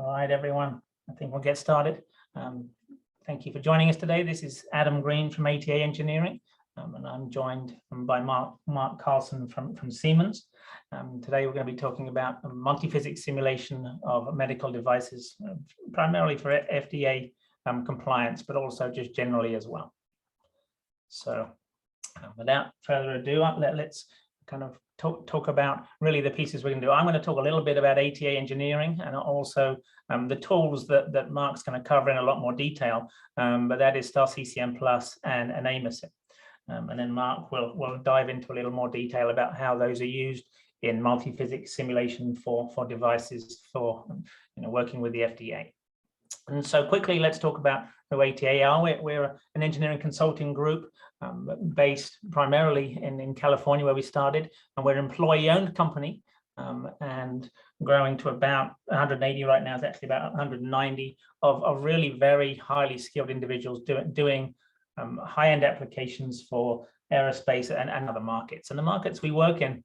All right, everyone, I think we'll get started. Thank you for joining us today. This is Adam Green from ATA Engineering, and I'm joined by Mark Carlson from Siemens. Today we're going to be talking about multiphysics simulation of medical devices, primarily for FDA compliance, but also just generally as well. So without further ado, let's kind of talk about really the pieces we're going to do. I'm going to talk a little bit about ATA engineering and also the tools that Mark's going to cover in a lot more detail, but that is StarCCM Plus and Aimsim. And then Mark will dive into a little more detail about how those are used in multi-physics simulation for devices for working with the FDA. And so quickly, let's talk about who ATA are. We're an engineering consulting group based primarily in California, where we started, and we're an employee-owned company and growing to about 180 right now. It's actually about 190 of really very highly skilled individuals doing high-end applications for aerospace and other markets. And the markets we work in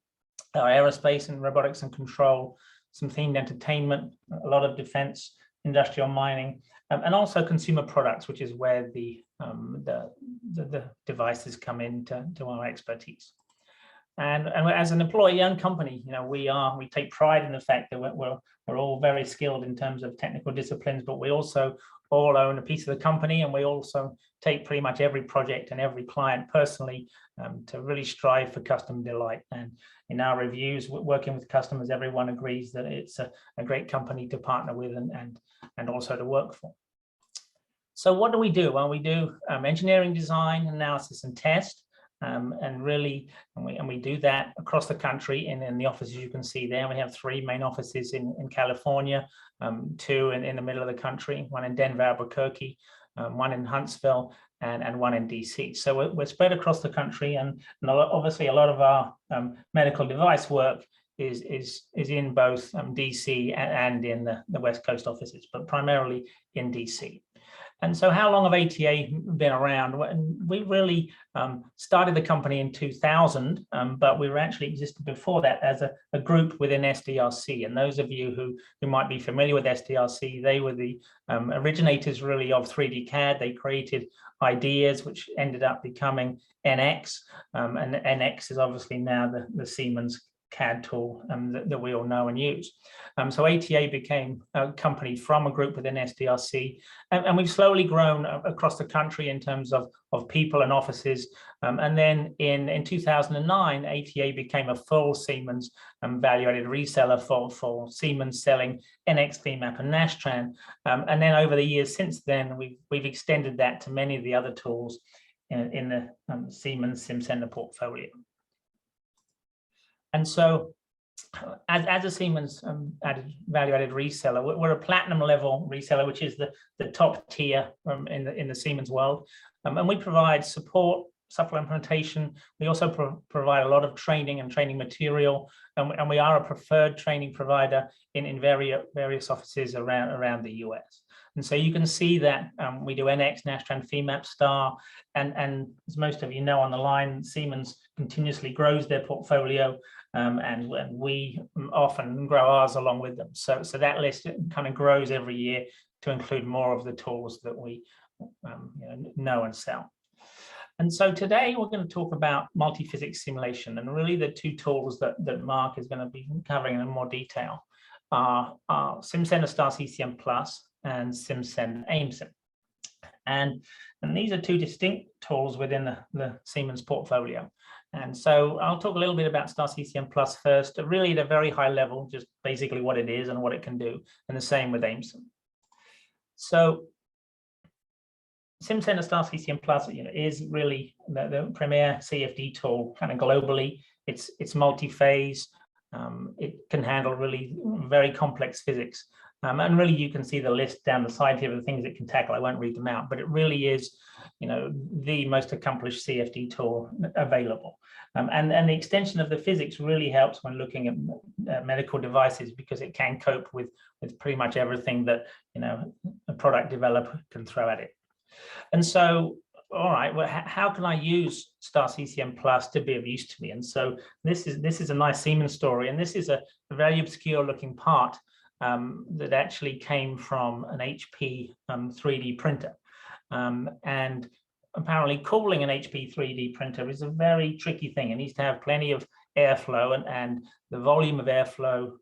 are aerospace and robotics and control, some themed entertainment, a lot of defense, industrial mining, and also consumer products, which is where the devices come into our expertise. And as an employee-owned company, we take pride in the fact that we're all very skilled in terms of technical disciplines, but we also all own a piece of the company, and we also take pretty much every project and every client personally to really strive for customer delight. And in our reviews, working with customers, everyone agrees that it's a great company to partner with and also to work for. So what do we do? Well, we do engineering, design, analysis, and test. And we do that across the country in the offices you can see there. We have 3 main offices in California, 2 in the middle of the country, 1 in Denver, Albuquerque, 1 in Huntsville, and 1 in DC. So we're spread across the country, and obviously a lot of our medical device work is in both DC and in the West Coast offices, but primarily in DC. And so how long have ATA been around? We really started the company in 2000, but we were actually existed before that as a group within STR-C. And those of you who might be familiar with STR-C, they were the originators really of 3D CAD. They created ideas which ended up becoming NX, and NX is obviously now the Siemens CAD tool that we all know and use. So ATA became a company from a group within STR-C, and we've slowly grown across the country in terms of people and offices. And then in 2009, ATA became a full Siemens value-added reseller for Siemens selling NX, VMAP, and Nastran. And then over the years since then, we've extended that to many of the other tools in the Siemens Simcenter portfolio. And so as a Siemens value-added reseller, we're a platinum level reseller, which is the top tier in the Siemens world. And we provide support, software implementation. We also provide a lot of training and training material. And we are a preferred training provider in various offices around the US. And so you can see that we do NX, Nastran, VMAP, STAR, and as most of you know on the line, Siemens continuously grows their portfolio, and we often grow ours along with them. So that list kind of grows every year to include more of the tools that we know and sell. And so today we're going to talk about multi-physics simulation, and really the 2 tools that Mark is going to be covering in more detail are Simcenter STAR-CCM Plus and Simcenter Amesim. And these are 2 distinct tools within the Siemens portfolio. And so I'll talk a little bit about STAR-CCM Plus first, really at a very high level, just basically what it is and what it can do, and the same with Aimsim. So Simcenter STAR-CCM Plus is really the premier CFD tool kind of globally. It's multi-phase. It can handle really very complex physics. And really, you can see the list down the side here of the things it can tackle. I won't read them out, but it really is, the most accomplished CFD tool available. And the extension of the physics really helps when looking at medical devices, because it can cope with pretty much everything that a product developer can throw at it. And so, all right, well, how can I use STAR-CCM Plus to be of use to me? And so this is a nice Siemens story, and this is a very obscure looking part that actually came from an HP 3D printer. And apparently cooling an HP 3D printer is a very tricky thing. It needs to have plenty of airflow, and the volume of airflow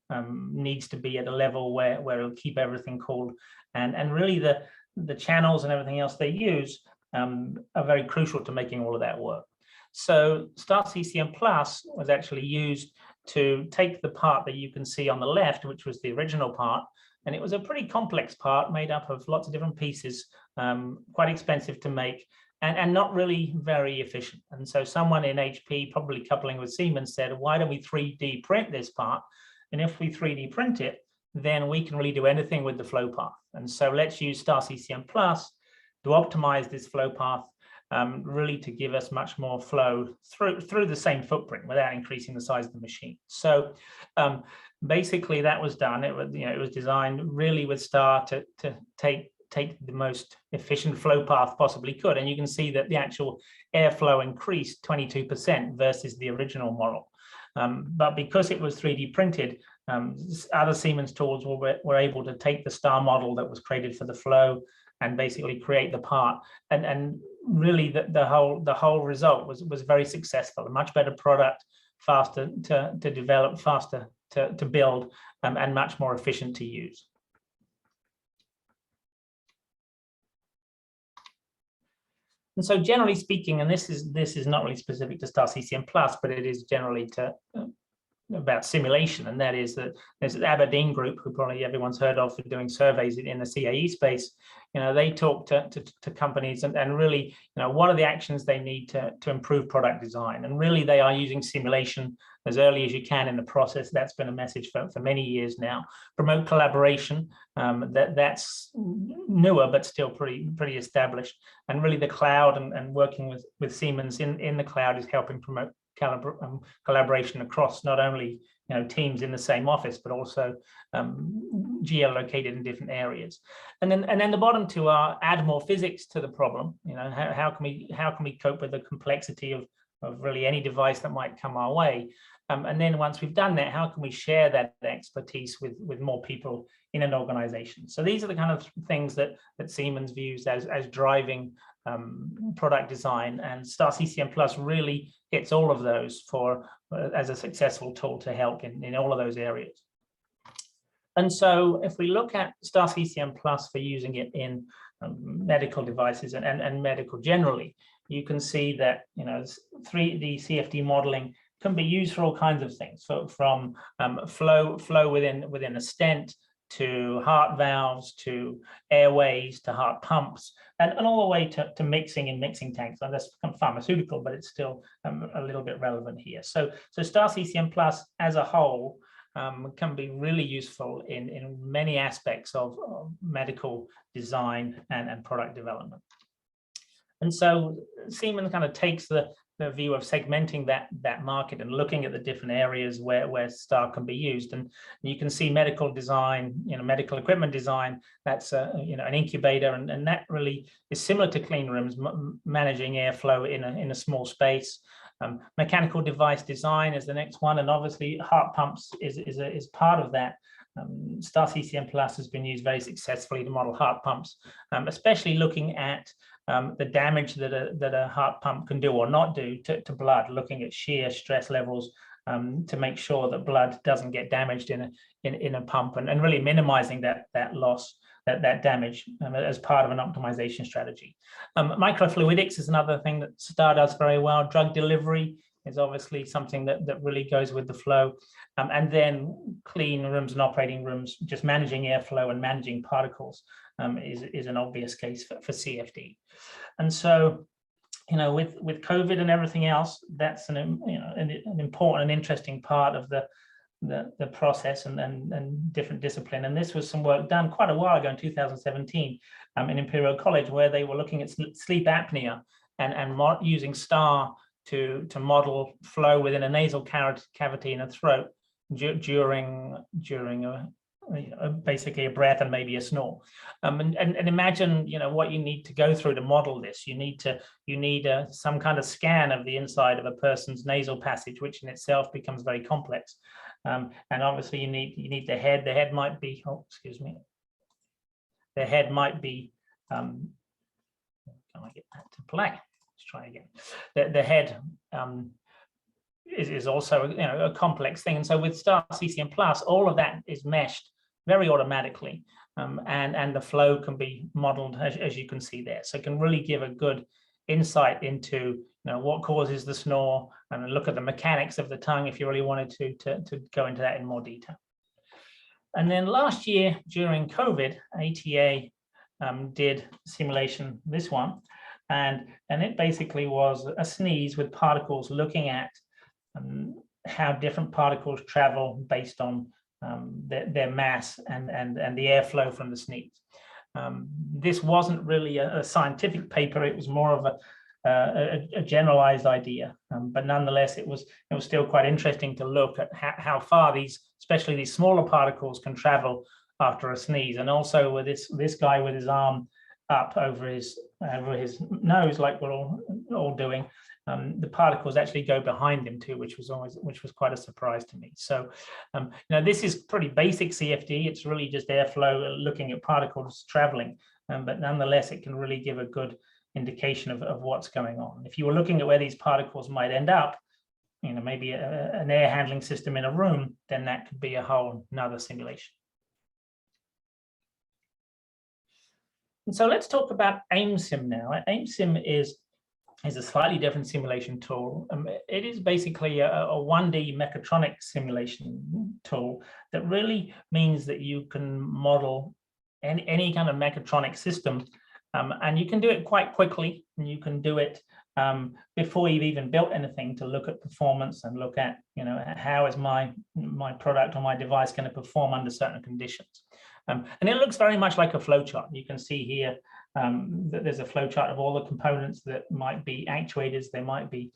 needs to be at a level where it'll keep everything cooled. And really the channels and everything else they use are very crucial to making all of that work. So StarCCM Plus was actually used to take the part that you can see on the left, which was the original part, and it was a pretty complex part made up of lots of different pieces, quite expensive to make, and not really very efficient. And so someone in HP, probably coupling with Siemens, said, why don't we 3D print this part? And if we 3D print it, then we can really do anything with the flow path. And so let's use StarCCM Plus to optimize this flow path, really to give us much more flow through the same footprint without increasing the size of the machine. So basically that was done. It was designed really with STAR to take the most efficient flow path possibly could. And you can see that the actual airflow increased 22% versus the original model. But because it was 3D printed, other Siemens tools were able to take the STAR model that was created for the flow and basically create the part. And really the whole result was very successful, a much better product, faster to develop, faster to build, and much more efficient to use. And so generally speaking, and this is not really specific to StarCCM Plus, but it is generally about simulation, and that is that there's an Aberdeen group, who probably everyone's heard of, for doing surveys in the CAE space. They talk to companies and really, what are the actions they need to improve product design? And really they are using simulation as early as you can in the process. That's been a message for many years now. Promote collaboration, that's newer but still pretty established. And really the cloud and working with Siemens in the cloud is helping promote collaboration across not only teams in the same office, but also geolocated in different areas. And then the bottom two are add more physics to the problem. How can we cope with the complexity of really any device that might come our way? And then once we've done that, how can we share that expertise with more people in an organization? So these are the kind of things that Siemens views as driving product design, and StarCCM Plus really hits all of those as a successful tool to help in all of those areas. And so if we look at StarCCM Plus for using it in medical devices and medical generally, you can see that 3D CFD modeling can be used for all kinds of things, from flow within a stent, to heart valves, to airways, to heart pumps, and all the way to mixing in mixing tanks. And that's pharmaceutical, but it's still a little bit relevant here. So StarCCM Plus as a whole can be really useful in many aspects of medical design and product development. And so Siemens kind of takes the view of segmenting that market and looking at the different areas where STAR can be used. And you can see medical design, medical equipment design, that's an incubator, and that really is similar to clean rooms, managing airflow in a small space. Mechanical device design is the next one, and obviously heart pumps is part of that. StarCCM Plus has been used very successfully to model heart pumps, especially looking at the damage that a heart pump can do or not do to blood, looking at shear stress levels to make sure that blood doesn't get damaged in a pump, and really minimizing that loss, that damage as part of an optimization strategy. Microfluidics is another thing that STAR does very well. Drug delivery is obviously something that really goes with the flow. And then clean rooms and operating rooms, just managing airflow and managing particles is an obvious case for CFD. And so, with COVID and everything else, that's an important and interesting part of the process and different discipline. And this was some work done quite a while ago in 2017 in Imperial College, where they were looking at sleep apnea and using STAR to model flow within a nasal cavity in a throat during basically a breath and maybe a snore. And imagine what you need to go through to model this. You need some kind of scan of the inside of a person's nasal passage, which in itself becomes very complex. And obviously you need the head. The head might be, oh, excuse me. The head might be, can I get that to play? Let's try again. The head is also a complex thing. And so with StarCCM Plus, all of that is meshed very automatically. And the flow can be modeled as you can see there. So it can really give a good insight into what causes the snore, and look at the mechanics of the tongue if you really wanted to go into that in more detail. And then last year during COVID, ATA did simulation, this one, and it basically was a sneeze with particles, looking at how different particles travel based on their mass and the airflow from the sneeze. This wasn't really a scientific paper; it was more of a generalized idea, but nonetheless, it was still quite interesting to look at how far especially these smaller particles, can travel after a sneeze. And also with this guy with his arm up over his nose, like we're all doing, the particles actually go behind him too, which was quite a surprise to me. So this is pretty basic CFD. It's really just airflow, looking at particles traveling, but nonetheless it can really give a good indication of what's going on. If you were looking at where these particles might end up, maybe an air handling system in a room, then that could be a whole nother simulation. And so let's talk about Aimsim now. Aimsim is a slightly different simulation tool. It is basically a 1D mechatronic simulation tool that really means that you can model any kind of mechatronic system, and you can do it quite quickly, and you can do it before you've even built anything, to look at performance and look at how is my product or my device going to perform under certain conditions. And it looks very much like a flowchart. You can see here that there's a flowchart of all the components that might be actuators, they might be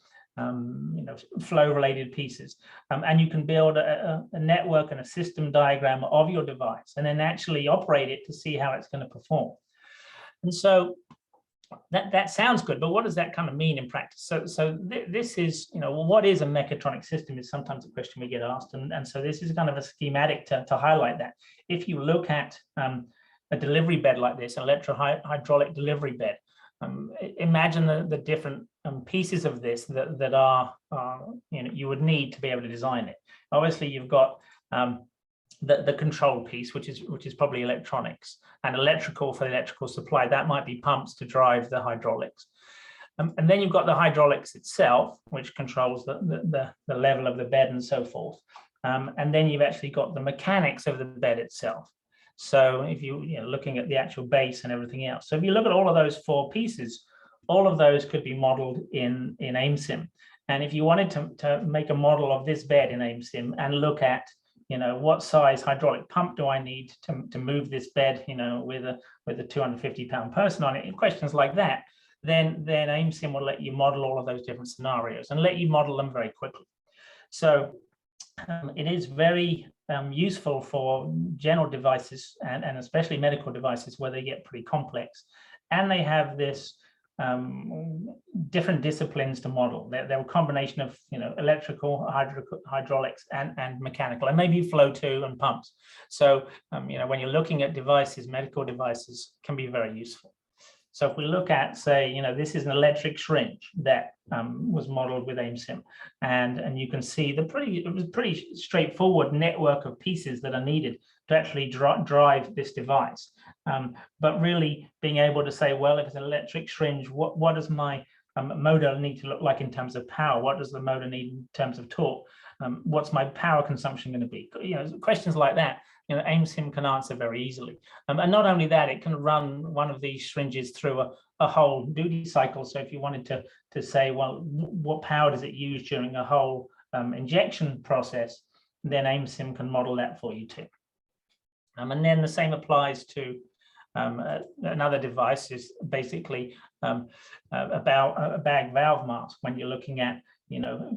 flow-related pieces, and you can build a network and a system diagram of your device, and then actually operate it to see how it's going to perform. And so that sounds good, but what does that kind of mean in practice? So this is, what is a mechatronic system is sometimes a question we get asked, and so this is kind of a schematic to highlight that. If you look at a delivery bed like this, an electro-hydraulic delivery bed, imagine the different pieces of this that are you would need to be able to design it. Obviously, you've got the control piece, which is probably electronics, and electrical for the electrical supply. That might be pumps to drive the hydraulics. And then you've got the hydraulics itself, which controls the level of the bed and so forth. And then you've actually got the mechanics of the bed itself. So if you're looking at the actual base and everything else. So if you look at all of those four pieces, all of those could be modeled in Aimsim. And if you wanted to make a model of this bed in Aimsim and look at what size hydraulic pump do I need to move this bed, with a 250-pound person on it, and questions like that, then Aimsim will let you model all of those different scenarios and let you model them very quickly. So it is very useful for general devices and especially medical devices where they get pretty complex, and they have this different disciplines to model. They're a combination of electrical, hydraulics, and mechanical, and maybe flow too, and pumps. So when you're looking at devices, medical devices can be very useful. So if we look at, say, this is an electric syringe that was modeled with Aimsim, and you can see it was pretty straightforward network of pieces that are needed to actually drive this device. But really being able to say, well, if it's an electric syringe, what does my motor need to look like in terms of power? What does the motor need in terms of torque? What's my power consumption going to be? Questions like that. Aimsim can answer very easily. And not only that, it can run one of these syringes through a whole duty cycle. So if you wanted to say, well, what power does it use during a whole injection process, then Aimsim can model that for you too. And then the same applies to another device, is basically about a bag valve mask. When you're looking at,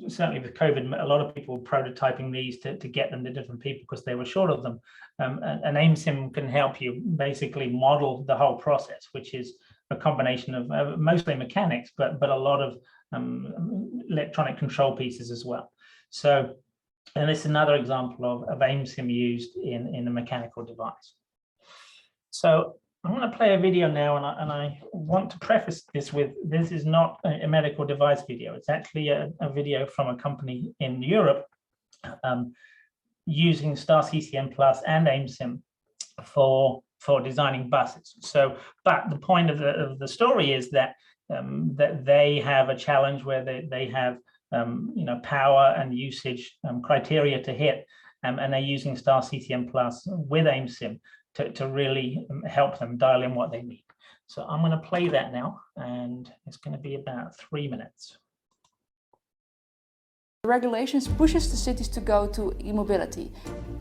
certainly with COVID, a lot of people were prototyping these to get them to different people because they were short of them. And Aimsim can help you basically model the whole process, which is a combination of mostly mechanics, but a lot of electronic control pieces as well. So And this is another example of Aimsim used in a mechanical device. So I'm going to play a video now, and I want to preface this with, this is not a medical device video. It's actually a video from a company in Europe using StarCCM Plus and Aimsim for designing buses. So, but the point of the story is that that they have a challenge where they have power and usage criteria to hit, and they're using StarCCM Plus with Aimsim to really help them dial in what they need. So I'm going to play that now, and it's going to be about 3 minutes. The regulations pushes the cities to go to e-mobility.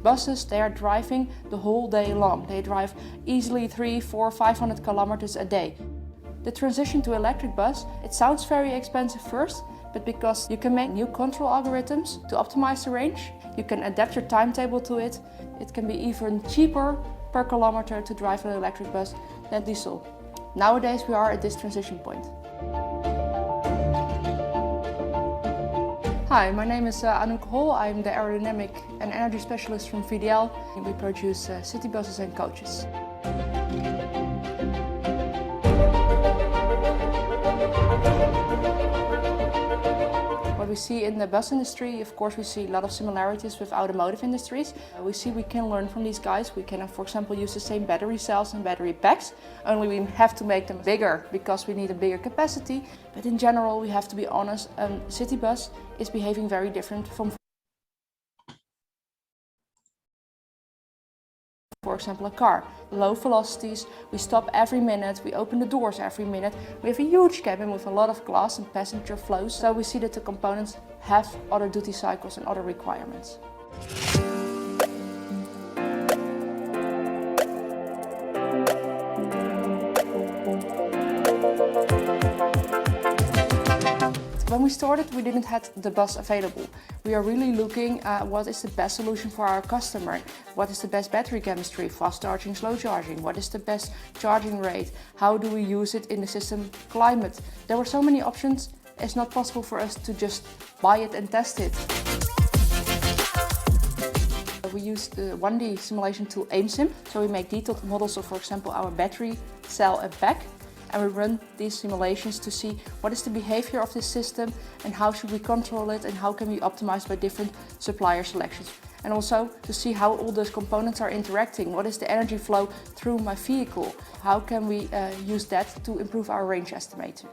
Buses, they are driving the whole day long. They drive easily 300, 400, 500 kilometers a day. The transition to electric bus, it sounds very expensive first, but because you can make new control algorithms to optimize the range, you can adapt your timetable to it. It can be even cheaper per kilometer to drive an electric bus than diesel. Nowadays we are at this transition point. Hi, my name is Anouk Hol. I'm the aerodynamic and energy specialist from VDL. We produce city buses and coaches. What we see in the bus industry, of course, we see a lot of similarities with automotive industries. We see we can learn from these guys. We can, for example, use the same battery cells and battery packs, only we have to make them bigger because we need a bigger capacity. But in general, we have to be honest, a city bus is behaving very different from, for example, a car. Low velocities, we stop every minute, we open the doors every minute. We have a huge cabin with a lot of glass and passenger flows, so we see that the components have other duty cycles and other requirements. When we started, we didn't have the bus available. We are really looking at what is the best solution for our customer. What is the best battery chemistry, fast charging, slow charging? What is the best charging rate? How do we use it in the system climate? There were so many options, it's not possible for us to just buy it and test it. We use the 1D simulation tool Aimsim, so we make detailed models of, for example, our battery, cell and pack. And we run these simulations to see what is the behavior of this system and how should we control it and how can we optimize by different supplier selections. And also to see how all those components are interacting. What is the energy flow through my vehicle? How can we use that to improve our range estimator?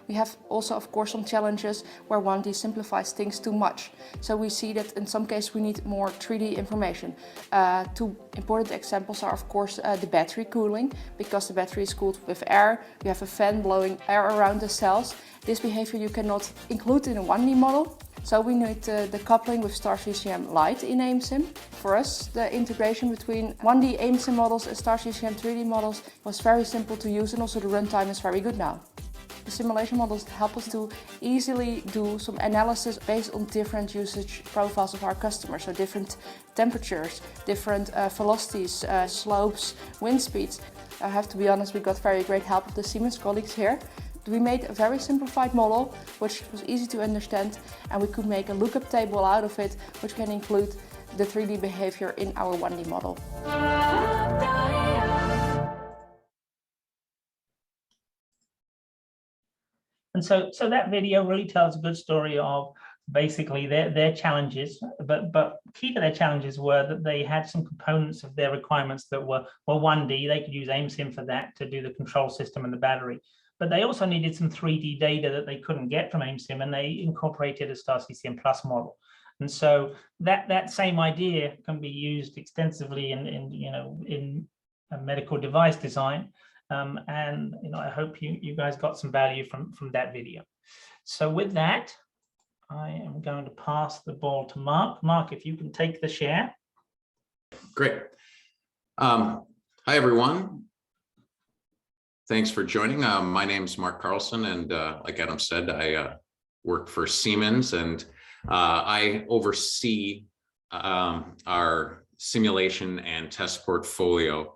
We have also, of course, some challenges where 1D simplifies things too much. So we see that in some cases we need more 3D information. Two important examples are, of course, the battery cooling, because the battery is cooled with air. We have a fan blowing air around the cells. This behavior you cannot include in a 1D model. So we need the coupling with StarCCM Lite in Aimsim. For us, the integration between 1D Aimsim models and StarCCM 3D models was very simple to use, and also the runtime is very good now. The simulation models help us to easily do some analysis based on different usage profiles of our customers. So different temperatures, different velocities, slopes, wind speeds. I have to be honest, we got very great help of the Siemens colleagues here. We made a very simplified model, which was easy to understand, and we could make a lookup table out of it, which can include the 3D behavior in our 1D model. And so that video really tells a good story of basically their challenges, but key to their challenges were that they had some components of their requirements that were 1D. They could use Aimsim for that to do the control system and the battery. But they also needed some 3D data that they couldn't get from Aimsim, and they incorporated a StarCCM Plus model. And so that same idea can be used extensively in a medical device design. And I hope you guys got some value from that video. So with that, I am going to pass the ball to Mark. Mark, if you can take the share. Great. Hi, everyone. Thanks for joining. My name is Mark Carlson, and like Adam said, I work for Siemens, and I oversee our simulation and test portfolio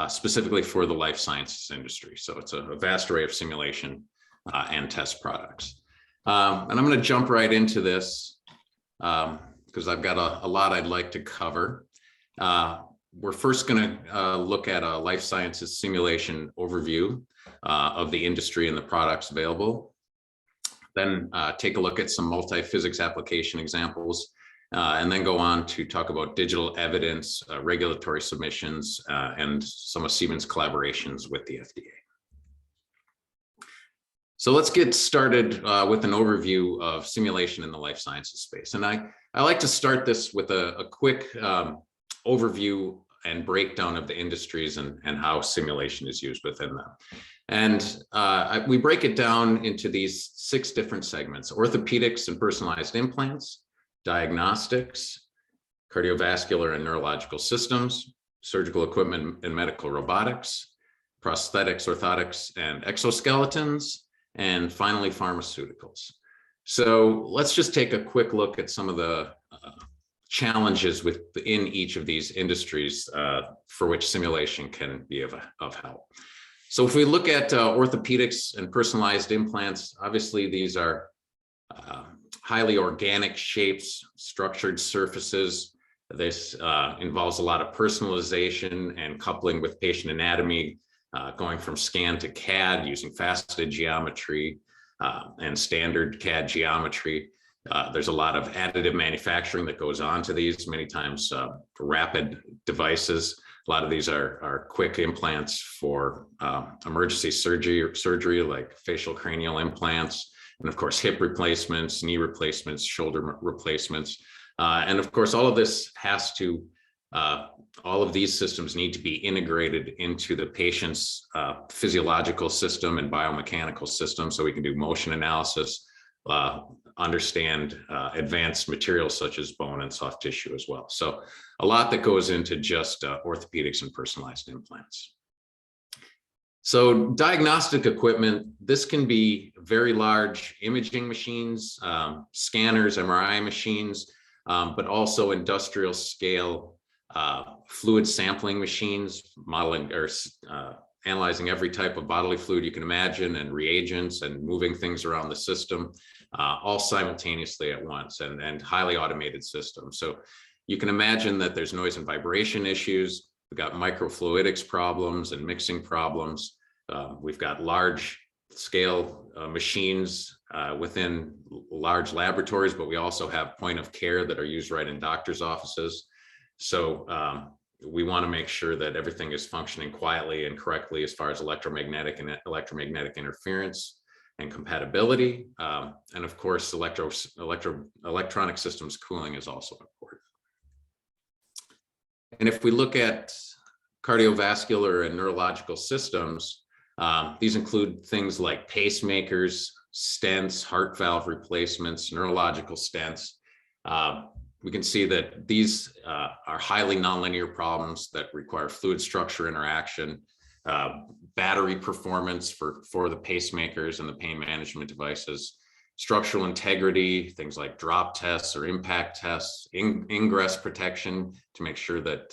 specifically for the life sciences industry. So it's a vast array of simulation and test products. And I'm going to jump right into this because I've got a lot I'd like to cover. We're first going to look at a life sciences simulation overview of the industry and the products available. Then take a look at some multi-physics application examples, and then go on to talk about digital evidence, regulatory submissions, and some of Siemens' collaborations with the FDA. So let's get started with an overview of simulation in the life sciences space. And I like to start this with a quick overview and breakdown of the industries and how simulation is used within them. And we break it down into these 6 different segments: orthopedics and personalized implants, diagnostics, cardiovascular and neurological systems, surgical equipment and medical robotics, prosthetics, orthotics, and exoskeletons, and finally pharmaceuticals. So let's just take a quick look at some of the challenges within each of these industries for which simulation can be of help. So if we look at orthopedics and personalized implants, obviously these are highly organic shapes, structured surfaces. This involves a lot of personalization and coupling with patient anatomy, going from scan to CAD using faceted geometry and standard CAD geometry. There's a lot of additive manufacturing that goes on to these, many times rapid devices. A lot of these are quick implants for emergency surgery like facial cranial implants, and of course hip replacements, knee replacements, shoulder replacements. And of course, all of this has to, all of these systems need to be integrated into the patient's physiological system and biomechanical system, so we can do motion analysis, understand advanced materials such as bone and soft tissue as well. So a lot that goes into just orthopedics and personalized implants. So diagnostic equipment, this can be very large imaging machines, scanners, MRI machines, but also industrial scale fluid sampling machines, modeling or analyzing every type of bodily fluid you can imagine, and reagents, and moving things around the system, all simultaneously at once, and highly automated systems. So you can imagine that there's noise and vibration issues. We've got microfluidics problems and mixing problems. We've got large scale machines within large laboratories, but we also have point of care that are used right in doctors' offices. So we want to make sure that everything is functioning quietly and correctly as far as electromagnetic interference and compatibility. And of course, electronic systems cooling is also important. And if we look at cardiovascular and neurological systems, these include things like pacemakers, stents, heart valve replacements, neurological stents. We can see that these are highly nonlinear problems that require fluid structure interaction, battery performance for the pacemakers and the pain management devices, structural integrity, things like drop tests or impact tests, ingress protection to make sure that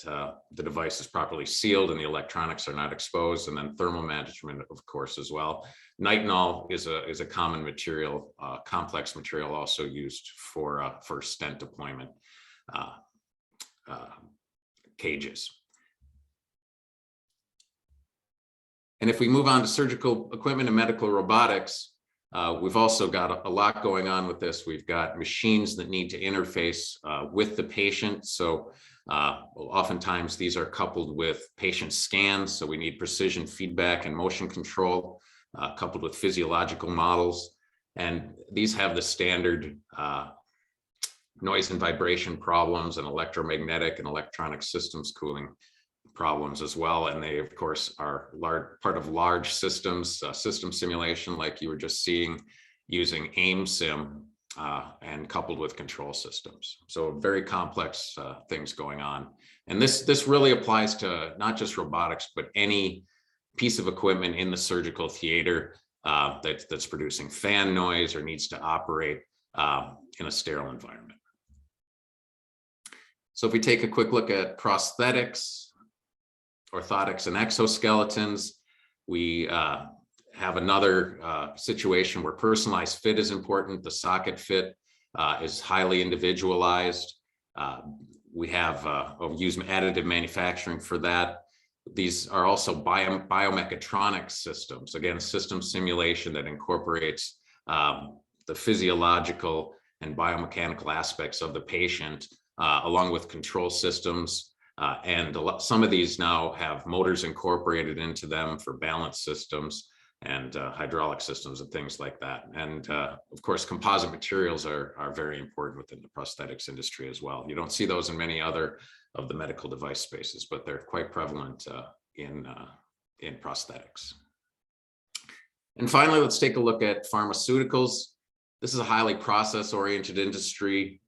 the device is properly sealed and the electronics are not exposed, and then thermal management, of course, as well. Nitinol is a common material, complex material also used for stent deployment cages. And if we move on to surgical equipment and medical robotics, we've also got a lot going on with this. We've got machines that need to interface with the patient. So oftentimes these are coupled with patient scans. So we need precision feedback and motion control coupled with physiological models. And these have the standard noise and vibration problems and electromagnetic and electronic systems cooling problems as well. And they, of course, are part of large systems, system simulation like you were just seeing, using Aimsim and coupled with control systems. So very complex things going on. And this really applies to not just robotics, but any piece of equipment in the surgical theater that's producing fan noise or needs to operate in a sterile environment. So if we take a quick look at prosthetics, orthotics, and exoskeletons, we have another situation where personalized fit is important. The socket fit is highly individualized. We have use additive manufacturing for that. These are also biomechatronic systems. Again, system simulation that incorporates the physiological and biomechanical aspects of the patient, along with control systems. And some of these now have motors incorporated into them for balance systems and hydraulic systems and things like that. And of course, composite materials are very important within the prosthetics industry as well. You don't see those in many other of the medical device spaces, but they're quite prevalent in prosthetics. And finally, let's take a look at pharmaceuticals. This is a highly process-oriented industry,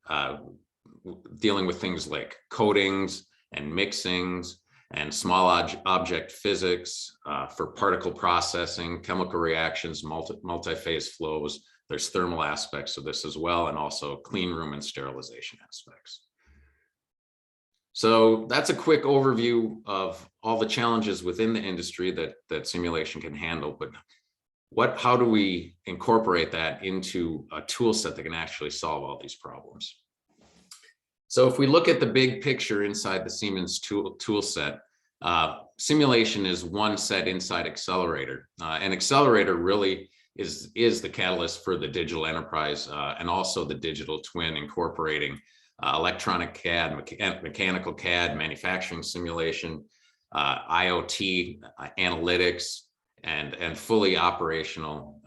dealing with things like coatings and mixings and small object physics for particle processing, chemical reactions, multi-phase flows. There's thermal aspects of this as well, and also clean room and sterilization aspects. So that's a quick overview of all the challenges within the industry that simulation can handle, but how do we incorporate that into a tool set that can actually solve all these problems? So if we look at the big picture inside the Siemens tool set, simulation is one set inside Accelerator. And Accelerator really is the catalyst for the digital enterprise and also the digital twin, incorporating electronic CAD, mechanical CAD, manufacturing simulation, IoT, analytics, and fully operational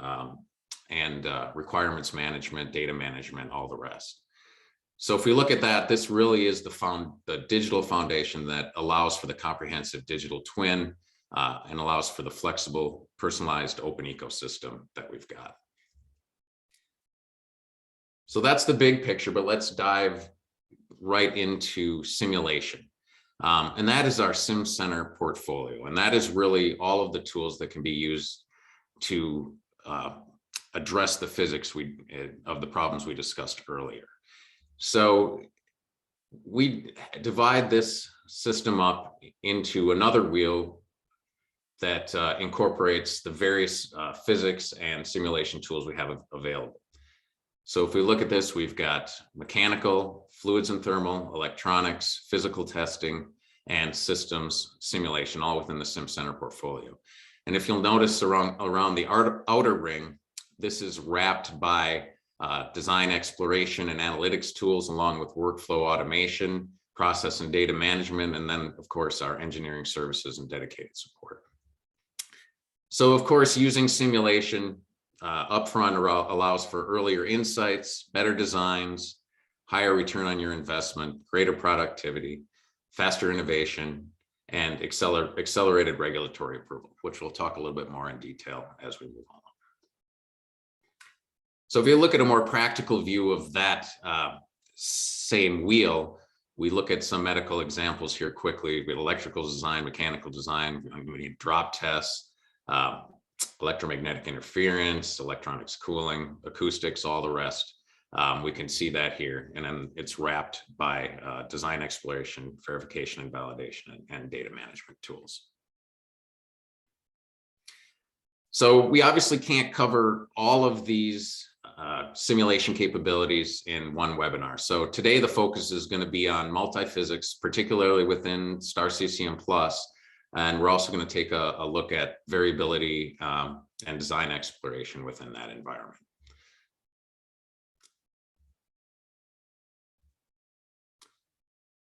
and requirements management, data management, all the rest. So if we look at that, this really is the digital foundation that allows for the comprehensive digital twin and allows for the flexible, personalized, open ecosystem that we've got. So that's the big picture, but let's dive right into simulation. And that is our Simcenter portfolio. And that is really all of the tools that can be used to address the physics of the problems we discussed earlier. So we divide this system up into another wheel that incorporates the various physics and simulation tools we have available. So if we look at this, we've got mechanical, fluids and thermal, electronics, physical testing, and systems simulation, all within the Simcenter portfolio. And if you'll notice around the outer ring, this is wrapped by design exploration and analytics tools, along with workflow automation, process and data management, and then of course our engineering services and dedicated support. So of course, using simulation upfront allows for earlier insights, better designs, higher return on your investment, greater productivity, faster innovation, and accelerated regulatory approval, which we'll talk a little bit more in detail as we move on. So if you look at a more practical view of that same wheel, we look at some medical examples here quickly. We have electrical design, mechanical design, we need drop tests, electromagnetic interference, electronics cooling, acoustics, all the rest. We can see that here, and then it's wrapped by design exploration, verification and validation, and data management tools. So we obviously can't cover all of these simulation capabilities in one webinar. So today the focus is going to be on multiphysics, particularly within StarCCM Plus, and we're also going to take a look at variability and design exploration within that environment.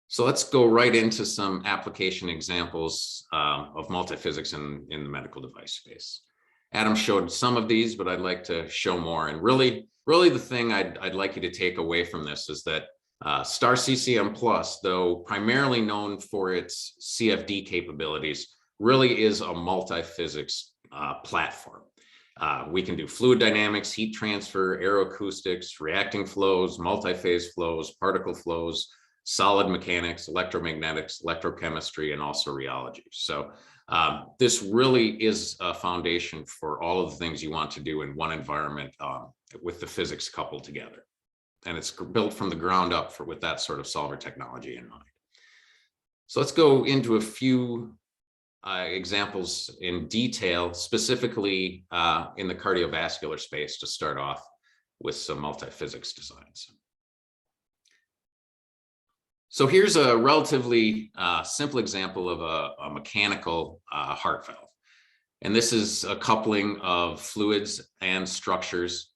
So let's go right into some application examples of multiphysics in the medical device space. Adam showed some of these, but I'd like to show more. And really the thing I'd like you to take away from this is that StarCCM Plus, though primarily known for its CFD capabilities, really is a multiphysics platform. We can do fluid dynamics, heat transfer, aeroacoustics, reacting flows, multi-phase flows, particle flows, solid mechanics, electromagnetics, electrochemistry, and also rheology. So this really is a foundation for all of the things you want to do in one environment with the physics coupled together. And it's built from the ground up with that sort of solver technology in mind. So let's go into a few examples in detail, specifically in the cardiovascular space to start off with some multiphysics designs. So here's a relatively simple example of a mechanical heart valve. And this is a coupling of fluids and structures,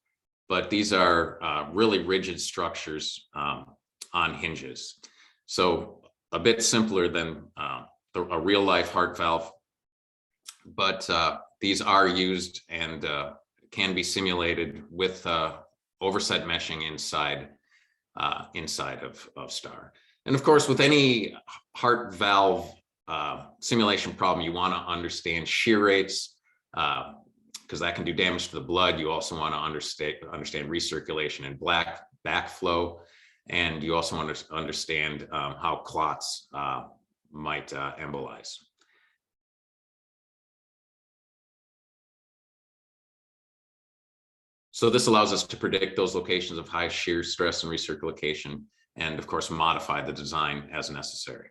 but these are really rigid structures on hinges. So a bit simpler than a real life heart valve, but these are used and can be simulated with overset meshing inside of STAR. And of course, with any heart valve simulation problem, you want to understand shear rates, because that can do damage to the blood. You also want to understand recirculation and backflow, and you also want to understand how clots might embolize. So this allows us to predict those locations of high shear stress and recirculation, and of course, modify the design as necessary.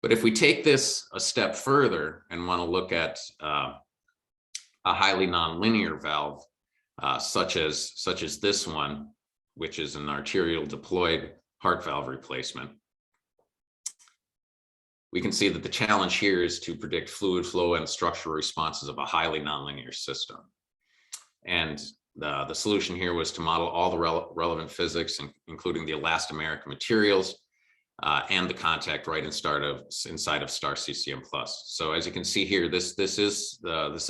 But if we take this a step further and want to look at a highly nonlinear valve, such as this one, which is an arterial deployed heart valve replacement, we can see that the challenge here is to predict fluid flow and structural responses of a highly nonlinear system. And the solution here was to model all the relevant physics, including the elastomeric materials and the contact right inside of StarCCM+. So as you can see here, this is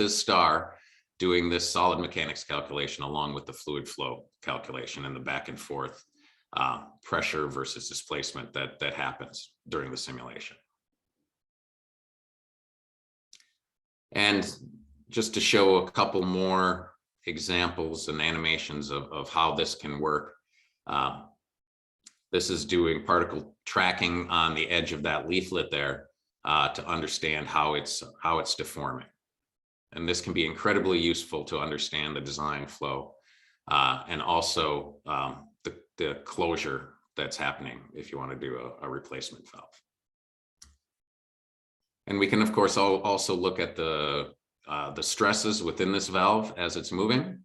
STAR doing this solid mechanics calculation along with the fluid flow calculation and the back and forth pressure versus displacement that happens during the simulation. And just to show a couple more examples and animations of how this can work. This is doing particle tracking on the edge of that leaflet there to understand how it's deforming. And this can be incredibly useful to understand the design flow and also the closure that's happening if you want to do a replacement valve. And we can, of course, also look at the stresses within this valve as it's moving.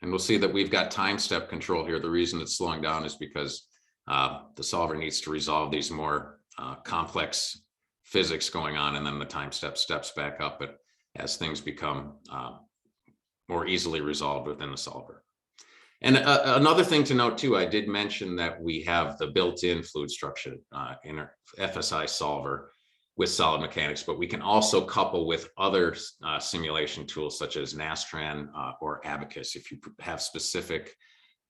And we'll see that we've got time step control here. The reason it's slowing down is because the solver needs to resolve these more complex physics going on, and then the time step steps back up as things become more easily resolved within the solver. And another thing to note too, I did mention that we have the built-in fluid structure in our FSI solver with solid mechanics, but we can also couple with other simulation tools such as Nastran or Abacus if you have specific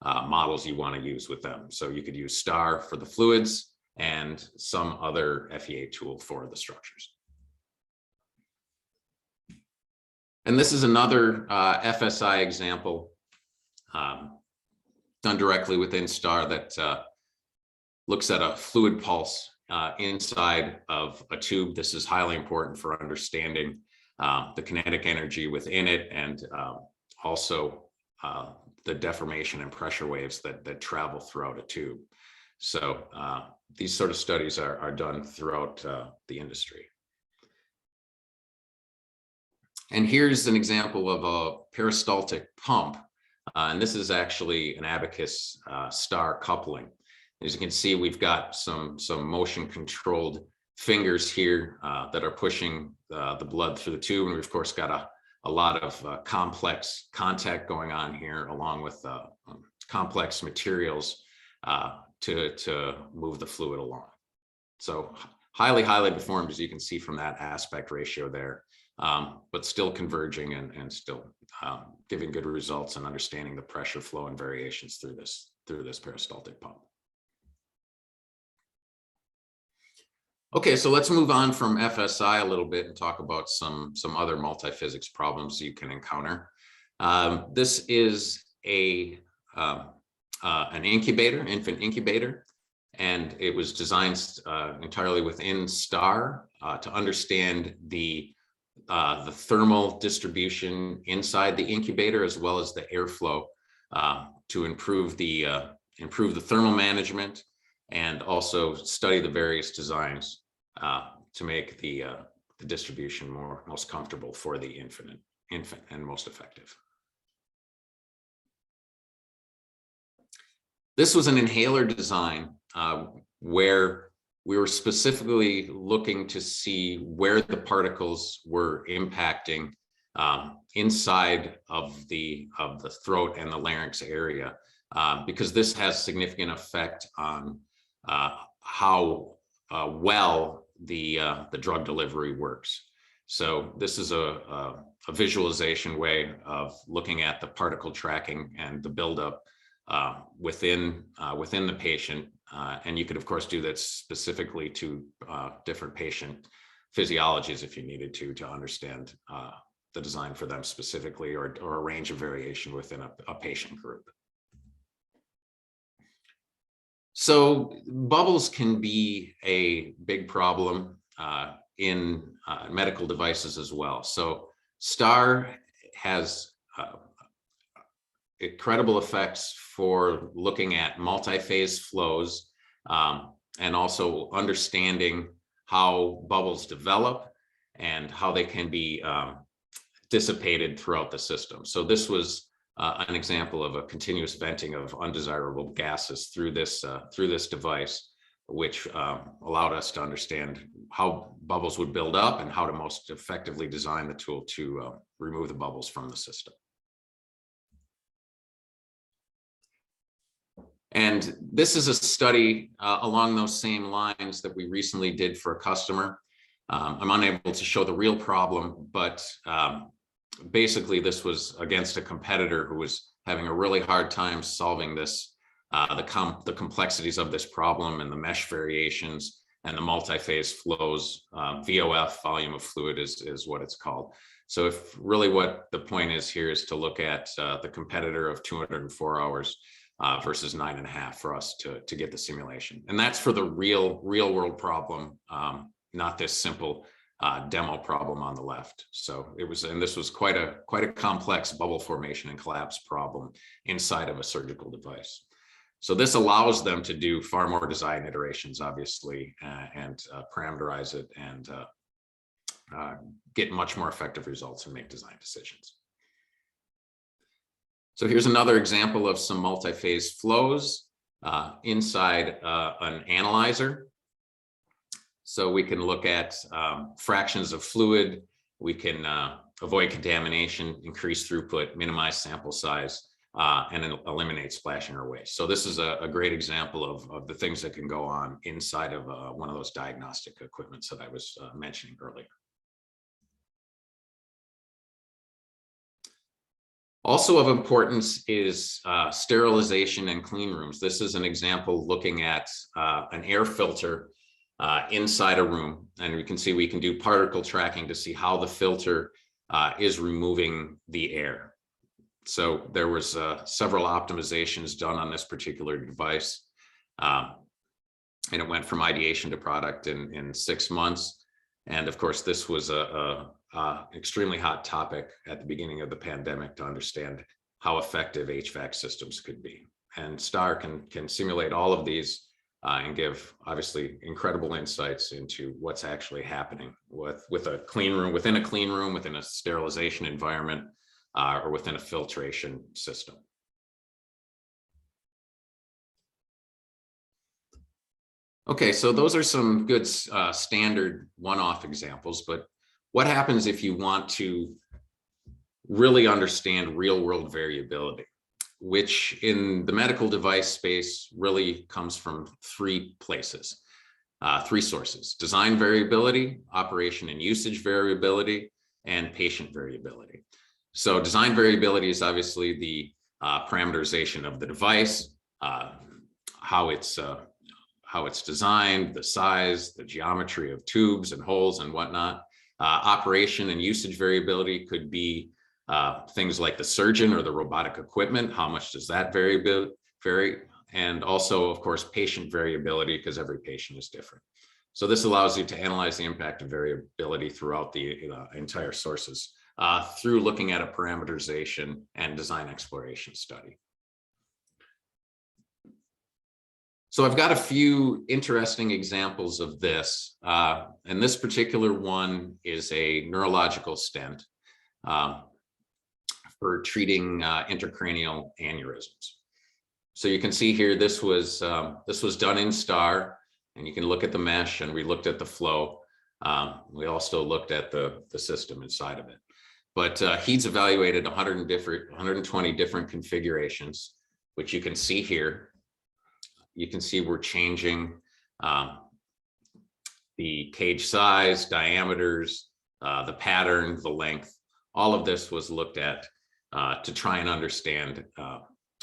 models you want to use with them. So you could use STAR for the fluids and some other FEA tool for the structures. And this is another FSI example done directly within STAR that looks at a fluid pulse inside of a tube. This is highly important for understanding the kinetic energy within it, and also the deformation and pressure waves that travel throughout a tube. So these sort of studies are done throughout the industry. And here's an example of a peristaltic pump. And this is actually an Abacus STAR coupling. As you can see, we've got some motion controlled fingers here that are pushing the blood through the tube. And we've of course got a lot of complex contact going on here, along with complex materials to move the fluid along. So highly deformed, as you can see from that aspect ratio there, but still converging and still giving good results and understanding the pressure flow and variations through this peristaltic pump. Okay, so let's move on from FSI a little bit and talk about some other multiphysics problems you can encounter. This is an incubator, infant incubator, and it was designed entirely within STAR to understand the thermal distribution inside the incubator, as well as the airflow to improve the thermal management and also study the various designs to make the distribution most comfortable for the infant and most effective. This was an inhaler design where we were specifically looking to see where the particles were impacting inside of the throat and the larynx area, because this has significant effect on how well the drug delivery works. So this is a visualization way of looking at the particle tracking and the buildup within the patient, and you could of course do that specifically to different patient physiologies if you needed to understand the design for them specifically, or a range of variation within a patient group. So bubbles can be a big problem in medical devices as well. So STAR has incredible effects for looking at multi-phase flows and also understanding how bubbles develop and how they can be dissipated throughout the system. So this was an example of a continuous venting of undesirable gases through this device, which allowed us to understand how bubbles would build up and how to most effectively design the tool to remove the bubbles from the system. And this is a study along those same lines that we recently did for a customer. I'm unable to show the real problem, but basically this was against a competitor who was having a really hard time solving this, the complexities of this problem and the mesh variations and the multi-phase flows. VOF, volume of fluid, is what it's called. So if really what the point is here is to look at the competitor of 204 hours versus 9.5 for us to get the simulation. And that's for the real world problem, not this simple demo problem on the left. So it was, and this was quite a complex bubble formation and collapse problem inside of a surgical device. So this allows them to do far more design iterations, obviously, and parameterize it and get much more effective results and make design decisions. So here's another example of some multi-phase flows inside an analyzer. So we can look at fractions of fluid, we can avoid contamination, increase throughput, minimize sample size, and eliminate splashing or waste. So this is a great example of the things that can go on inside of one of those diagnostic equipments that I was mentioning earlier. Also of importance is sterilization and clean rooms. This is an example looking at an air filter inside a room, and we can see we can do particle tracking to see how the filter is removing the air. So there was several optimizations done on this particular device, and it went from ideation to product in 6 months. And of course, this was a extremely hot topic at the beginning of the pandemic to understand how effective HVAC systems could be. And STAR can simulate all of these and give obviously incredible insights into what's actually happening with a clean room, within a sterilization environment, or within a filtration system. Okay, so those are some good standard one-off examples, but what happens if you want to really understand real-world variability, which in the medical device space really comes from 3 places, 3 sources: design variability, operation and usage variability, and patient variability. So design variability is obviously the parameterization of the device, how it's designed, the size, the geometry of tubes and holes and whatnot. Operation and usage variability could be things like the surgeon or the robotic equipment. How much does that vary? And also, of course, patient variability, because every patient is different. So this allows you to analyze the impact of variability throughout the entire sources through looking at a parameterization and design exploration study. So I've got a few interesting examples of this, and this particular one is a neurological stent for treating intracranial aneurysms. So you can see here, this was done in STAR, and you can look at the mesh, and we looked at the flow. We also looked at the system inside of it. But he's evaluated 120 different configurations, which you can see here. You can see we're changing the cage size, diameters, the pattern, the length. All of this was looked at to try and understand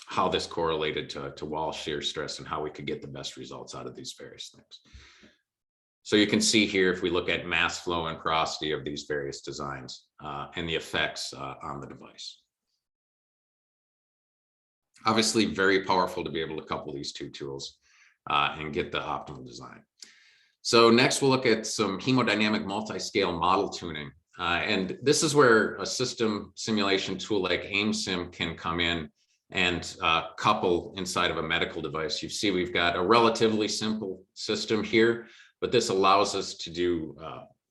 how this correlated to wall shear stress and how we could get the best results out of these various things. So you can see here, if we look at mass flow and porosity of these various designs and the effects on the device. Obviously, very powerful to be able to couple these two tools and get the optimal design. So next, we'll look at some hemodynamic multi-scale model tuning. And this is where a system simulation tool like Aimsim can come in and couple inside of a medical device. You see we've got a relatively simple system here, but this allows us to do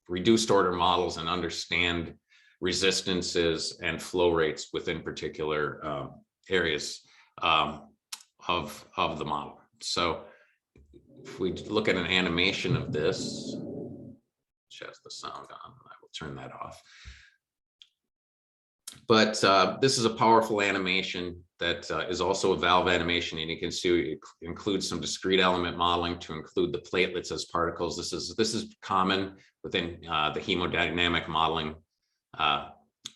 reduced order models and understand resistances and flow rates within particular areas of the model. So if we look at an animation of this, which has the sound on, I will turn that off. But this is a powerful animation that is also a valve animation, and you can see it includes some discrete element modeling to include the platelets as particles. This is common within the hemodynamic modeling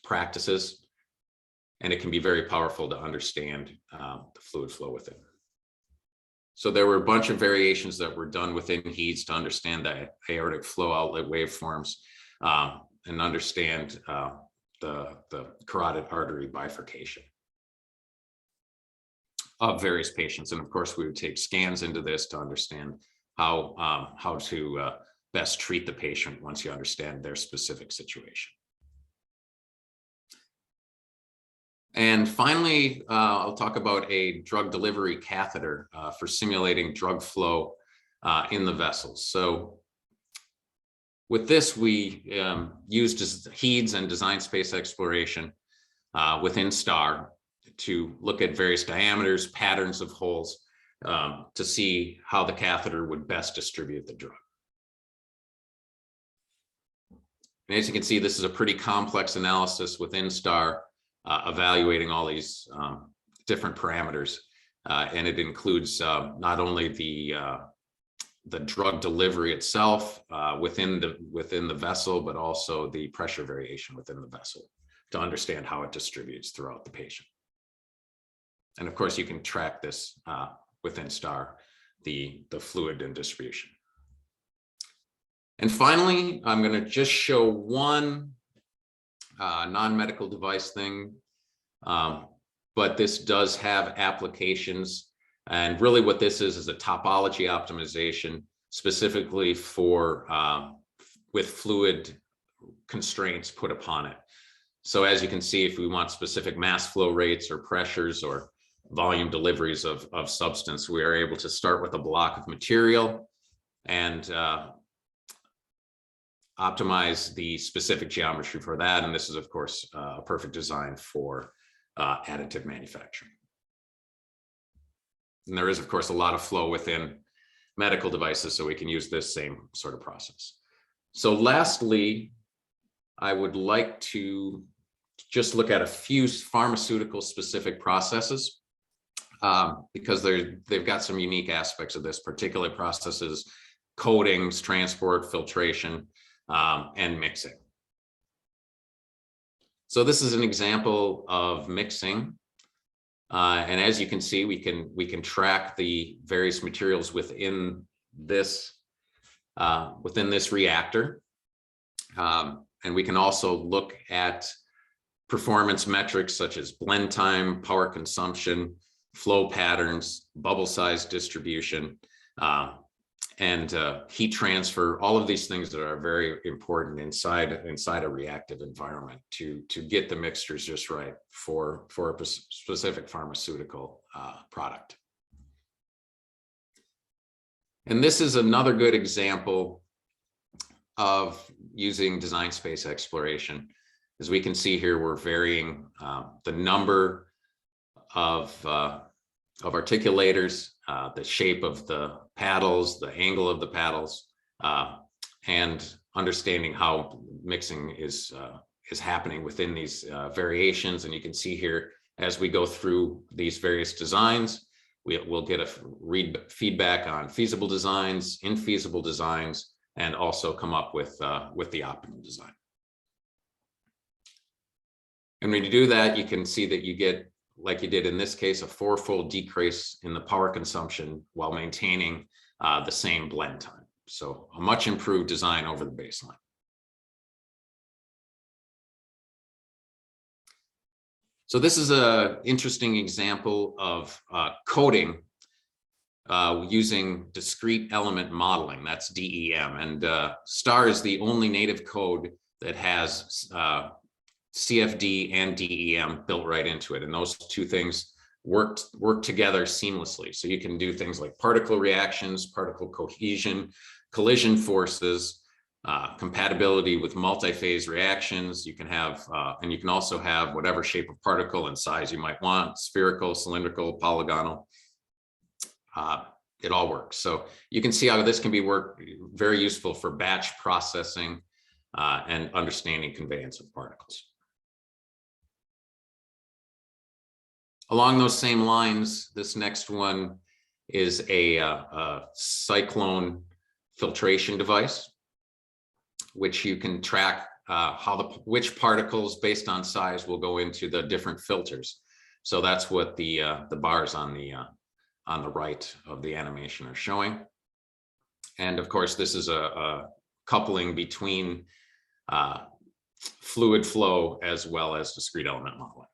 practices, and it can be very powerful to understand the fluid flow within. So there were a bunch of variations that were done within HEADS to understand the aortic flow outlet waveforms and understand the carotid artery bifurcation of various patients. And of course, we would take scans into this to understand how to best treat the patient once you understand their specific situation. And finally, I'll talk about a drug delivery catheter for simulating drug flow in the vessels. So with this, we used HEADS and design space exploration within STAR to look at various diameters, patterns of holes to see how the catheter would best distribute the drug. And as you can see, this is a pretty complex analysis within STAR, evaluating all these different parameters. And it includes not only the drug delivery itself within the vessel, but also the pressure variation within the vessel to understand how it distributes throughout the patient. And of course, you can track this within STAR, the fluid and distribution. And finally, I'm going to just show one non-medical device thing, but this does have applications. And really what this is a topology optimization specifically for with fluid constraints put upon it. So as you can see, if we want specific mass flow rates or pressures or volume deliveries of substance, we are able to start with a block of material and optimize the specific geometry for that. And this is, of course, a perfect design for additive manufacturing. And there is, of course, a lot of flow within medical devices, so we can use this same sort of process. So lastly, I would like to just look at a few pharmaceutical specific processes because they've got some unique aspects of this, particular processes, coatings, transport, filtration, and mixing. So this is an example of mixing. And as you can see, we can track the various materials within this reactor. And we can also look at performance metrics such as blend time, power consumption, flow patterns, bubble size distribution, and heat transfer, all of these things that are very important inside a reactive environment to get the mixtures just right for a specific pharmaceutical product. And this is another good example of using design space exploration. As we can see here, we're varying the number of articulators, the shape of the paddles, the angle of the paddles, and understanding how mixing is happening within these variations. And you can see here, as we go through these various designs, we'll get a feedback on feasible designs, infeasible designs, and also come up with the optimal design. And when you do that, you can see that you get, like you did in this case, a 4-fold decrease in the power consumption while maintaining the same blend time. So a much improved design over the baseline. So this is an interesting example of coding using discrete element modeling. That's DEM. And STAR is the only native code that has CFD and DEM built right into it. And those two things work together seamlessly. So you can do things like particle reactions, particle cohesion, collision forces, compatibility with multi-phase reactions. You can have, and you can also have whatever shape of particle and size you might want, spherical, cylindrical, polygonal. It all works. So you can see how this can be very useful for batch processing and understanding conveyance of particles. Along those same lines, this next one is a cyclone filtration device, which you can track which particles based on size will go into the different filters. So that's what the bars on the right of the animation are showing. And of course, this is a coupling between fluid flow as well as discrete element modeling.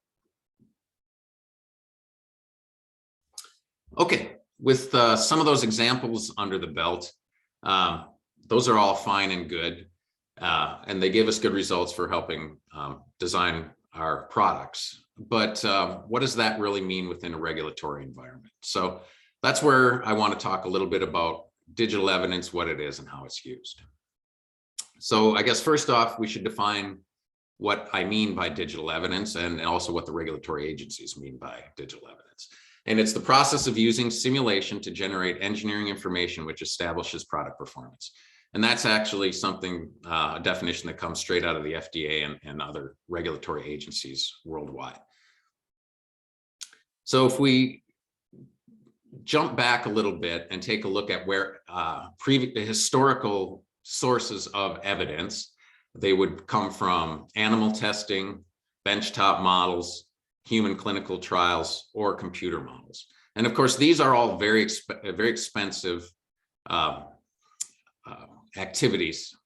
Okay, with some of those examples under the belt, those are all fine and good, and they give us good results for helping design our products. But what does that really mean within a regulatory environment? So that's where I want to talk a little bit about digital evidence, what it is and how it's used. So I guess first off, we should define what I mean by digital evidence and also what the regulatory agencies mean by digital evidence. And it's the process of using simulation to generate engineering information which establishes product performance. And that's actually something, a definition that comes straight out of the FDA and other regulatory agencies worldwide. So if we jump back a little bit and take a look at where historical sources of evidence, they would come from animal testing, benchtop models, human clinical trials, or computer models. And of course, these are all very expensive activities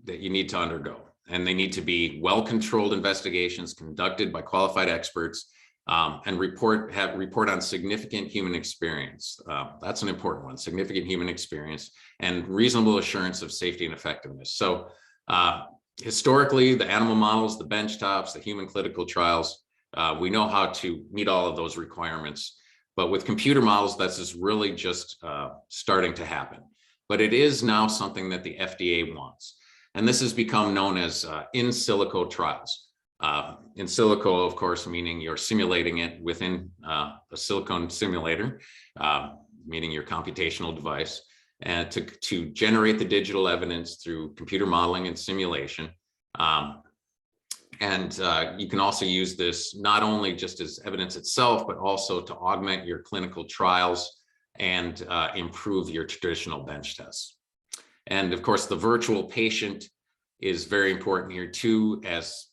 that you need to undergo. And they need to be well-controlled investigations conducted by qualified experts and report on significant human experience. That's an important one, significant human experience and reasonable assurance of safety and effectiveness. So historically, the animal models, the benchtops, the human clinical trials, we know how to meet all of those requirements. But with computer models, that's just really just starting to happen. But it is now something that the FDA wants. And this has become known as in silico trials. In silico, of course, meaning you're simulating it within a silicon simulator, meaning your computational device, and to generate the digital evidence through computer modeling and simulation. And you can also use this not only just as evidence itself, but also to augment your clinical trials and improve your traditional bench tests. And of course, the virtual patient is very important here too, as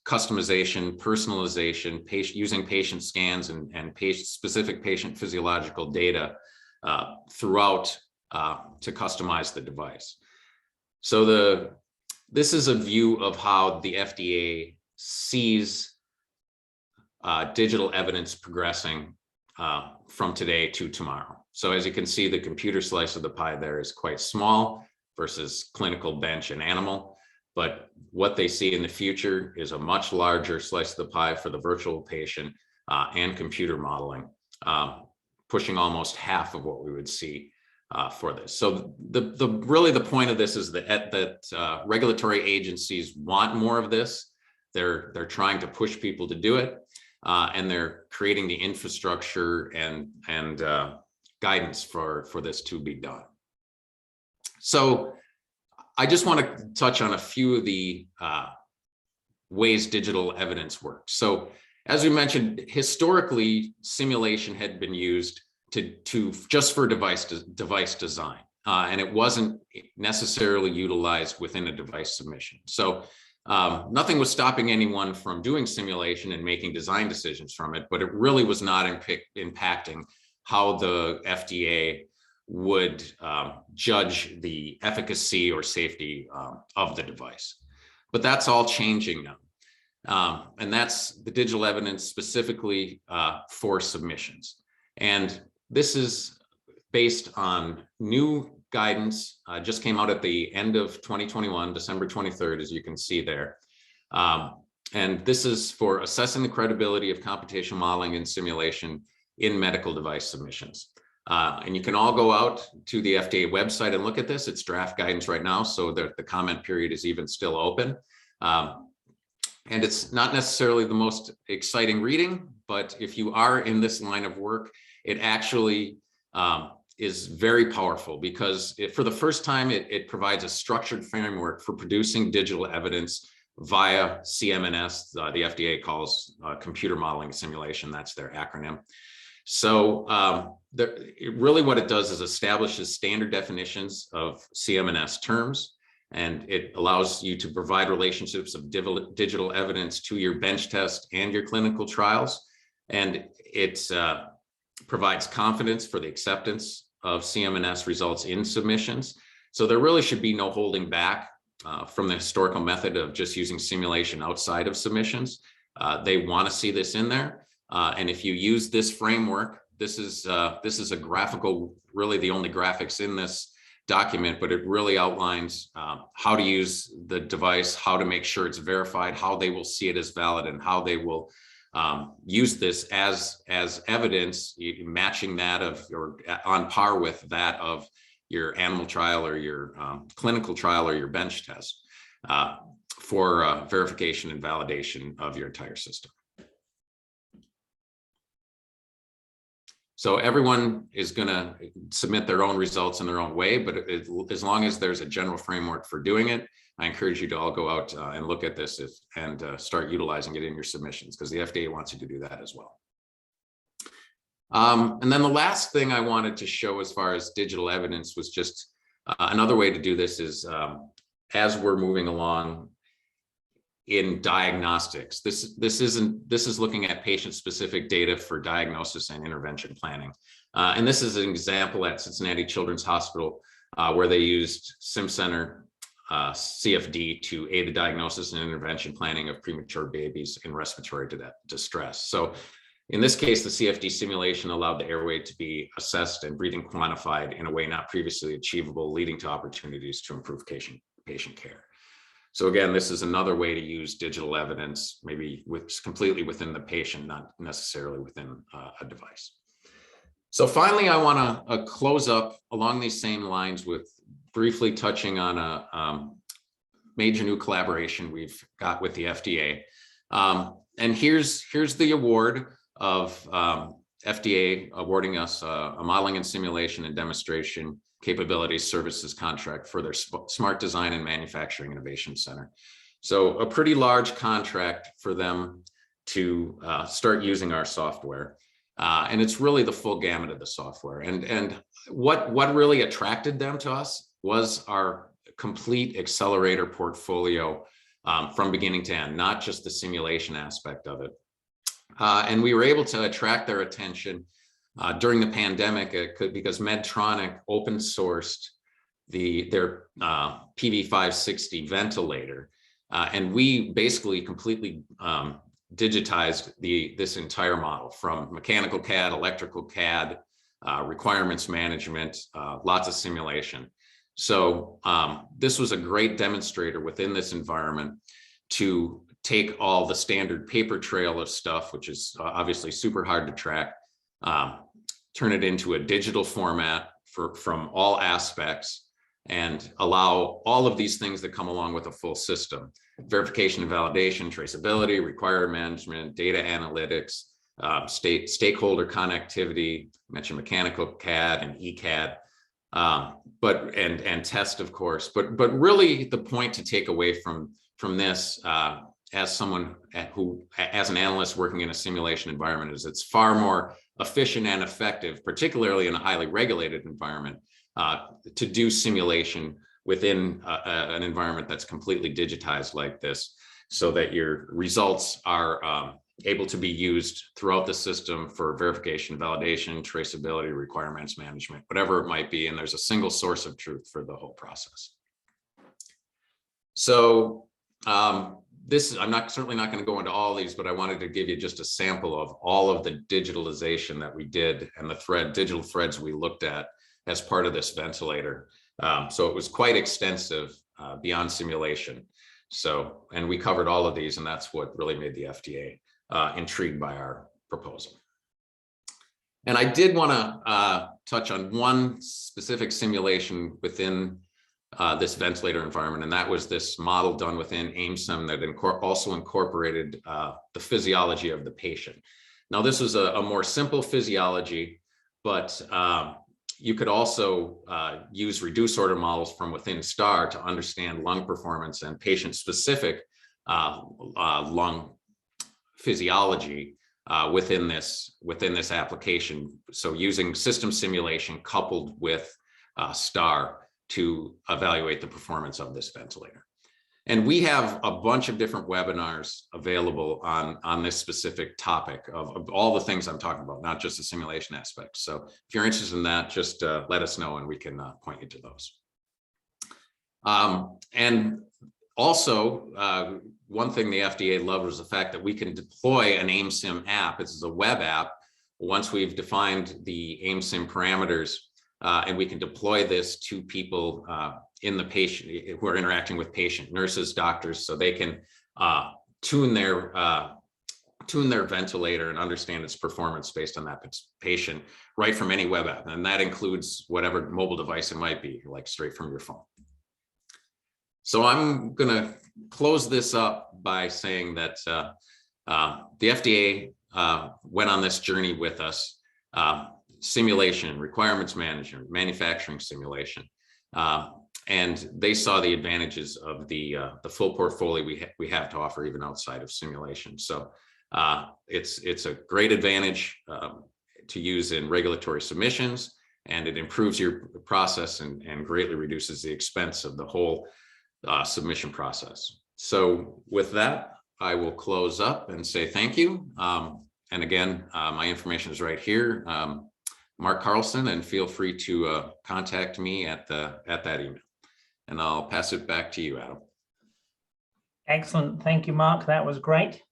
customization, personalization, using patient scans and specific patient physiological data throughout to customize the device. So this is a view of how the FDA sees digital evidence progressing from today to tomorrow. So as you can see, the computer slice of the pie there is quite small versus clinical bench and animal. But what they see in the future is a much larger slice of the pie for the virtual patient and computer modeling, pushing almost half of what we would see for this. So really the point of this is that regulatory agencies want more of this. They're trying to push people to do it, and they're creating the infrastructure and guidance for this to be done. So I just want to touch on a few of the ways digital evidence works. So as we mentioned, historically, simulation had been used to just for device design, and it wasn't necessarily utilized within a device submission. So nothing was stopping anyone from doing simulation and making design decisions from it, but it really was not impacting how the FDA would judge the efficacy or safety of the device. But that's all changing now. And that's the digital evidence specifically for submissions. And this is based on new guidance, just came out at the end of 2021, December 23rd, as you can see there. And this is for assessing the credibility of computational modeling and simulation in medical device submissions. And you can all go out to the FDA website and look at this. It's draft guidance right now, so the comment period is even still open. And it's not necessarily the most exciting reading, but if you are in this line of work, it actually is very powerful because for the first time, it provides a structured framework for producing digital evidence via CMNS, the FDA calls computer modeling simulation. That's their acronym. So really what it does is establishes standard definitions of CMNS terms, and it allows you to provide relationships of digital evidence to your bench test and your clinical trials. And it provides confidence for the acceptance of CMNS results in submissions. So there really should be no holding back from the historical method of just using simulation outside of submissions. They want to see this in there. And if you use this framework, this is a graphical, really the only graphics in this document, but it really outlines how to use the device, how to make sure it's verified, how they will see it as valid, and how they will use this as evidence, matching that of or on par with that of your animal trial or your clinical trial or your bench test for verification and validation of your entire system. So everyone is going to submit their own results in their own way, but as long as there's a general framework for doing it, I encourage you to all go out and look at this and start utilizing it in your submissions, because the FDA wants you to do that as well. And then the last thing I wanted to show as far as digital evidence was just another way to do this is as we're moving along in diagnostics. This is looking at patient-specific data for diagnosis and intervention planning. And this is an example at Cincinnati Children's Hospital where they used Simcenter CFD to aid the diagnosis and intervention planning of premature babies in respiratory distress. So in this case, the CFD simulation allowed the airway to be assessed and breathing quantified in a way not previously achievable, leading to opportunities to improve patient care. So again, this is another way to use digital evidence, maybe completely within the patient, not necessarily within a device. So finally, I want to close up along these same lines with briefly touching on a major new collaboration we've got with the FDA. And here's the award of FDA awarding us a modeling and simulation and demonstration capabilities services contract for their Smart Design and Manufacturing Innovation Center. So a pretty large contract for them to start using our software. And it's really the full gamut of the software. And what really attracted them to us was our complete accelerator portfolio from beginning to end, not just the simulation aspect of it. And we were able to attract their attention during the pandemic because Medtronic open sourced their PV560 ventilator, and we basically completely digitized this entire model from mechanical CAD, electrical CAD, requirements management, lots of simulation. So this was a great demonstrator within this environment to take all the standard paper trail of stuff, which is obviously super hard to track, turn it into a digital format from all aspects and allow all of these things that come along with a full system: verification and validation, traceability, requirement management, data analytics, stakeholder connectivity, mentioned mechanical CAD and ECAD, and test, of course. But really the point to take away from this, as someone as an analyst working in a simulation environment, is it's far more efficient and effective, particularly in a highly regulated environment, to do simulation within an environment that's completely digitized like this, so that your results are able to be used throughout the system for verification, validation, traceability, requirements management, whatever it might be. And there's a single source of truth for the whole process. So I'm certainly not going to go into all these, but I wanted to give you just a sample of all of the digitalization that we did and the digital threads we looked at as part of this ventilator. So it was quite extensive beyond simulation. So, and we covered all of these, and that's what really made the FDA intrigued by our proposal. And I did want to touch on one specific simulation within this ventilator environment, and that was this model done within Aimsim that also incorporated the physiology of the patient. Now, this was a more simple physiology, but you could also use reduced order models from within STAR to understand lung performance and patient-specific lung physiology within this application. So using system simulation coupled with STAR to evaluate the performance of this ventilator. And we have a bunch of different webinars available on this specific topic of all the things I'm talking about, not just the simulation aspect. So if you're interested in that, just let us know and we can point you to those. And also, one thing the FDA loved was the fact that we can deploy an Aimsim app. This is a web app. Once we've defined the Aimsim parameters, and we can deploy this to people in the patient who are interacting with patient nurses, doctors, so they can tune their ventilator and understand its performance based on that patient right from any web app. And that includes whatever mobile device it might be, like straight from your phone. So I'm going to close this up by saying that the FDA went on this journey with us. Simulation, requirements management, manufacturing simulation, and they saw the advantages of the full portfolio we have to offer even outside of simulation. So it's a great advantage to use in regulatory submissions, and it improves your process and greatly reduces the expense of the whole submission process. So with that, I will close up and say thank you. And again, my information is right here. Mark Carlson, and feel free to contact me at that email. And I'll pass it back to you, Adam. Excellent. Thank you, Mark. That was great.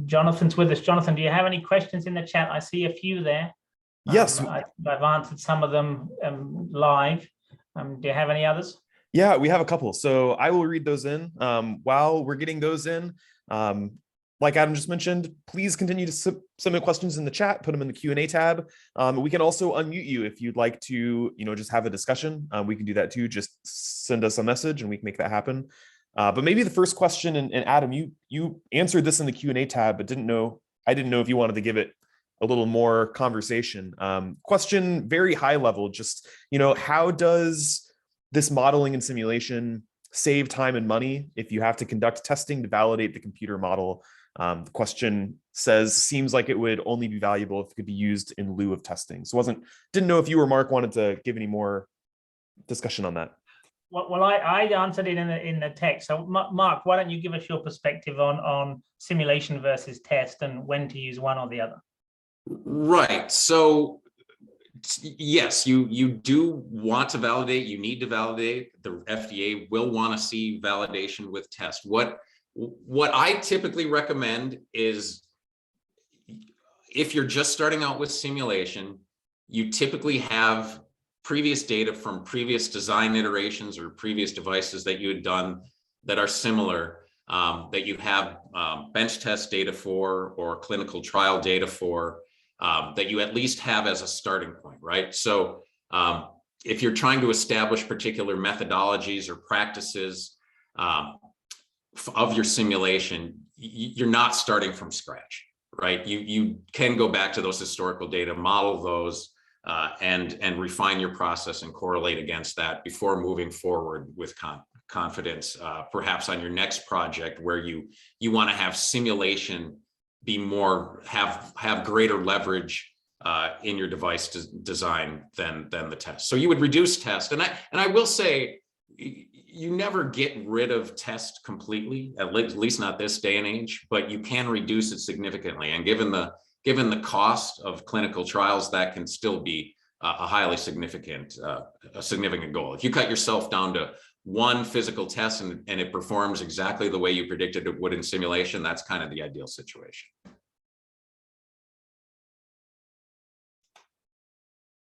Jonathan's with us. Jonathan, do you have any questions in the chat? I see a few there. Yes. I've answered some of them live. Do you have any others? Yeah, we have a couple. So I will read those in. While we're getting those in, like Adam just mentioned, please continue to submit questions in the chat, put them in the Q&A tab. We can also unmute you if you'd like to, just have a discussion. We can do that too. Just send us a message and we can make that happen. But maybe the first question, and Adam, you answered this in the Q&A tab, but I didn't know if you wanted to give it a little more conversation. Question, very high level, just, how does this modeling and simulation save time and money if you have to conduct testing to validate the computer model? The question says, seems like it would only be valuable if it could be used in lieu of testing. So didn't know if you or Mark wanted to give any more discussion on that. Well, I answered it in the text. So Mark, why don't you give us your perspective on simulation versus test and when to use one or the other? Right. So yes, you do want to validate, you need to validate. The FDA will want to see validation with test. What I typically recommend is, if you're just starting out with simulation, you typically have previous data from previous design iterations or previous devices that you had done that are similar, that you have bench test data for or clinical trial data for. that you at least have as a starting point, right? So if you're trying to establish particular methodologies or practices of your simulation, you're not starting from scratch, right? You can go back to those historical data, model those, and refine your process and correlate against that before moving forward with confidence, perhaps on your next project where you want to have simulation be more, have greater leverage in your device design than the test. So you would reduce test, and I will say, you never get rid of test completely, at least not this day and age, but you can reduce it significantly. And given the cost of clinical trials, that can still be a highly significant goal. If you cut yourself down to one physical test and it performs exactly the way you predicted it would in simulation, that's kind of the ideal situation.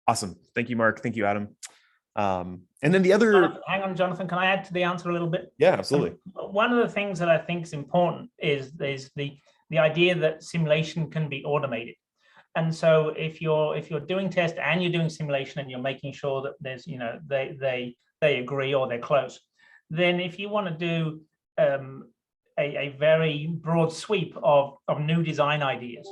Awesome. Thank you, Mark. Thank you, Adam. And then the other... Hang on, Jonathan, can I add to the answer a little bit? Yeah, absolutely. One of the things that I think is important is the idea that simulation can be automated. And so if you're doing test and you're doing simulation and you're making sure that there's, you know, they agree or they're close, then if you want to do a very broad sweep of new design ideas,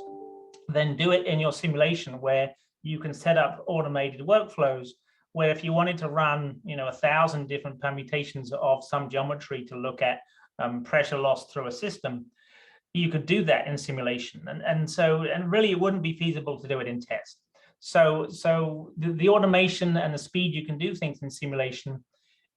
then do it in your simulation where you can set up automated workflows where if you wanted to run, you know, 1,000 different permutations of some geometry to look at pressure loss through a system, you could do that in simulation. And really it wouldn't be feasible to do it in test. So the automation and the speed you can do things in simulation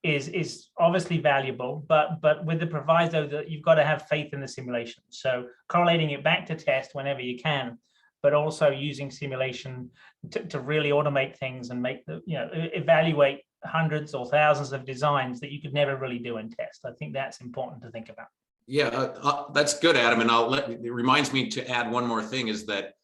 is obviously valuable, but with the proviso that you've got to have faith in the simulation. So correlating it back to test whenever you can, but also using simulation to really automate things and make the, you know, evaluate hundreds or thousands of designs that you could never really do in test. I think that's important to think about. Yeah, that's good, Adam. And it reminds me to add one more thing, is that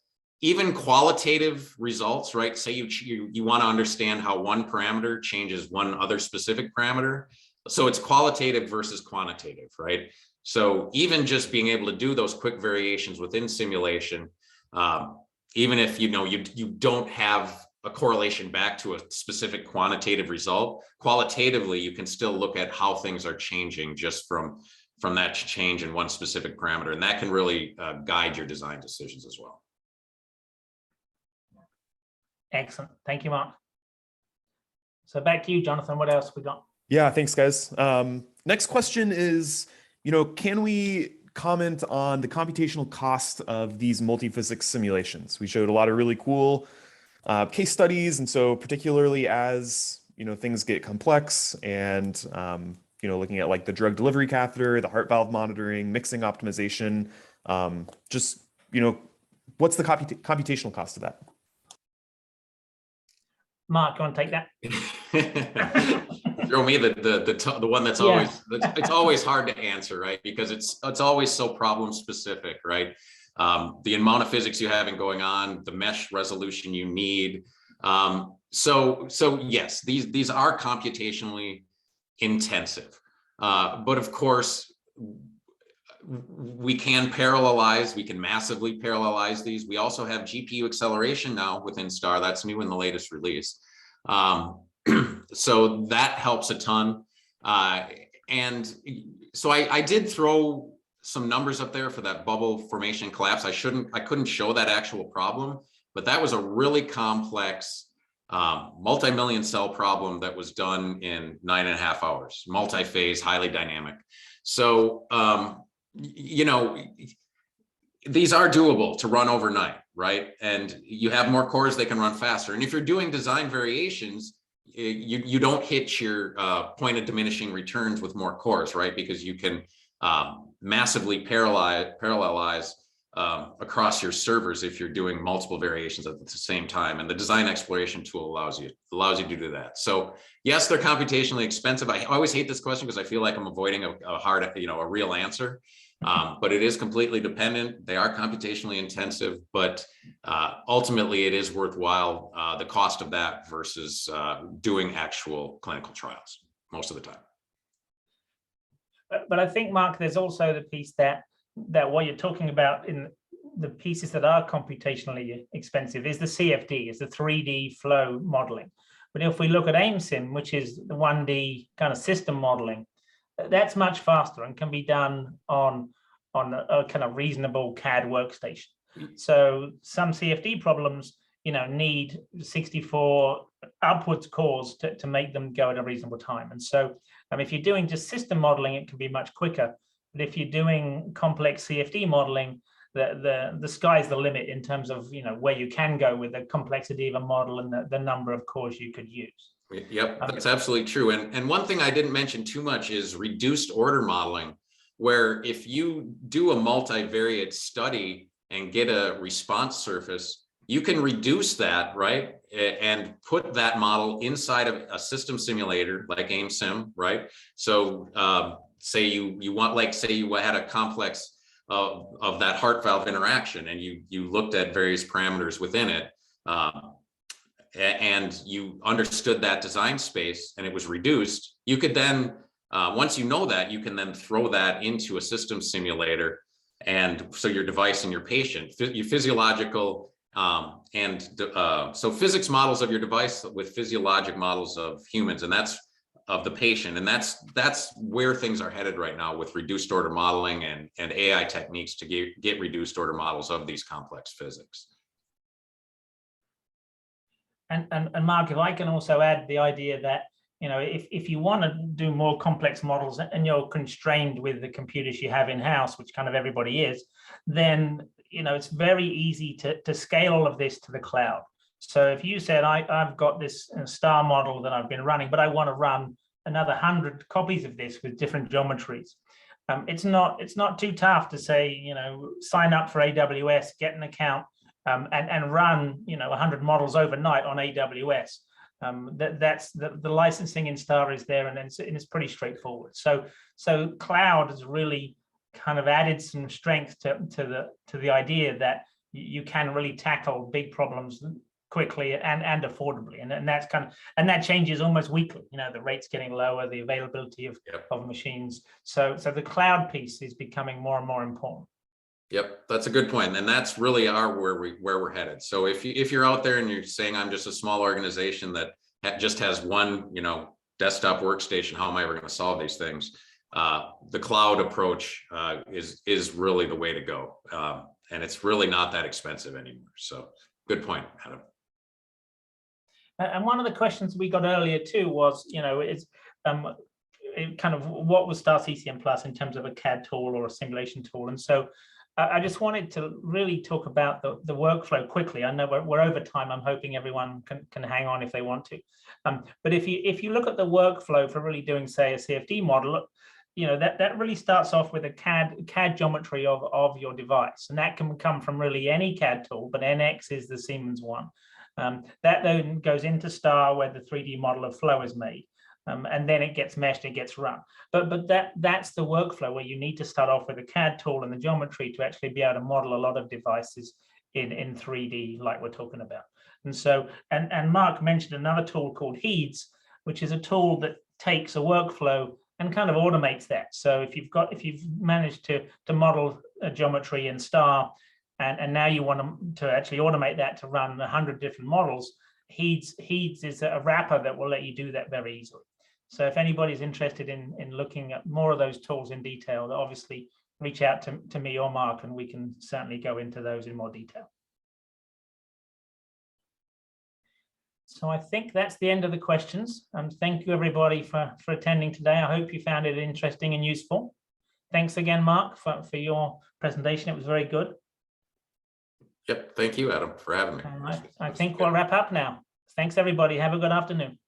even qualitative results, right? Say you want to understand how one parameter changes one other specific parameter. So it's qualitative versus quantitative, right? So even just being able to do those quick variations within simulation, even if you don't have a correlation back to a specific quantitative result, qualitatively you can still look at how things are changing just from that change in one specific parameter, and that can really guide your design decisions as well. Excellent. Thank you, Mark. So back to you, Jonathan. What else we got? Yeah, thanks, guys. Next question is, can we comment on the computational cost of these multiphysics simulations? We showed a lot of really cool case studies, and so particularly as things get complex and looking at like the drug delivery catheter, the heart valve monitoring, mixing optimization, what's the computational cost of that? Mark, you want to take that? Throw me the one that's always, it's always hard to answer, right? Because it's always so problem specific, right? The amount of physics you have going on, the mesh resolution you need. So yes, these are computationally intensive, but of course we can parallelize, we can massively parallelize these. We also have GPU acceleration now within STAR. That's new in the latest release. So that helps a ton. And so I did throw some numbers up there for that bubble formation collapse. I couldn't show that actual problem, but that was a really complex multi-million cell problem that was done in 9.5 hours, multi-phase, highly dynamic. So, these are doable to run overnight, right? And you have more cores, they can run faster. And if you're doing design variations, you don't hit your point of diminishing returns with more cores, right? Because you can massively parallelize across your servers if you're doing multiple variations at the same time. And the design exploration tool allows you to do that. So yes, they're computationally expensive. I always hate this question because I feel like I'm avoiding a real answer. But it is completely dependent. They are computationally intensive, but ultimately it is worthwhile, the cost of that versus doing actual clinical trials most of the time. But I think, Mark, there's also the piece that what you're talking about in the pieces that are computationally expensive is the CFD, is the 3D flow modeling. But if we look at Aimsim, which is the 1D kind of system modeling, that's much faster and can be done on a kind of reasonable CAD workstation. So some CFD problems, need 64 upwards cores to make them go at a reasonable time. And so if you're doing just system modeling, it can be much quicker. But if you're doing complex CFD modeling, the sky's the limit in terms of where you can go with the complexity of a model and the number of cores you could use. Yep, that's absolutely true. And one thing I didn't mention too much is reduced order modeling, where if you do a multivariate study and get a response surface, you can reduce that, right? And put that model inside of a system simulator like Aimsim, right? So say you want, like, say you had a complex of that heart valve interaction, and you looked at various parameters within it, and you understood that design space and it was reduced, you could then, once you know that, you can then throw that into a system simulator. And so your device and your patient, your physiological, so physics models of your device with physiologic models of humans, and that's of the patient. And that's where things are headed right now with reduced order modeling and AI techniques to get reduced order models of these complex physics. And Mark, if I can also add the idea that, if you want to do more complex models and you're constrained with the computers you have in-house, which kind of everybody is, then, it's very easy to scale all of this to the cloud. So if you said, I've got this STAR model that I've been running, but I want to run another 100 copies of this with different geometries, it's not too tough to say, sign up for AWS, get an account, and run 100 models overnight on AWS. That's the licensing in STAR is there, and it's pretty straightforward. So cloud has really kind of added some strength to the idea that you can really tackle big problems quickly and affordably, and that's that changes almost weekly. The rates getting lower, the availability of machines. So the cloud piece is becoming more and more important. Yep, that's a good point, and that's really where we're headed. So if you're out there and you're saying, I'm just a small organization that just has one desktop workstation, how am I ever going to solve these things? The cloud approach is really the way to go, and it's really not that expensive anymore. So good point, Adam. And one of the questions we got earlier too was, kind of what was StarCCM Plus in terms of a CAD tool or a simulation tool, and so. I just wanted to really talk about the workflow quickly. I know we're over time. I'm hoping everyone can hang on if they want to. But if you look at the workflow for really doing, say, a CFD model, that really starts off with a CAD geometry of your device, and that can come from really any CAD tool, but NX is the Siemens one. That then goes into STAR, where the 3D model of flow is made. And then it gets meshed, it gets run. But that's the workflow where you need to start off with a CAD tool and the geometry to actually be able to model a lot of devices in 3D, like we're talking about. And so, and Mark mentioned another tool called HEADS, which is a tool that takes a workflow and kind of automates that. So if you've managed to model a geometry in STAR, and now you want to actually automate that to run 100 different models, HEADS is a wrapper that will let you do that very easily. So if anybody's interested in looking at more of those tools in detail, obviously reach out to me or Mark, and we can certainly go into those in more detail. So I think that's the end of the questions. Thank you everybody for attending today. I hope you found it interesting and useful. Thanks again, Mark, for your presentation. It was very good. Yep, thank you, Adam, for having me. All right. I think we'll wrap up now. Thanks everybody. Have a good afternoon.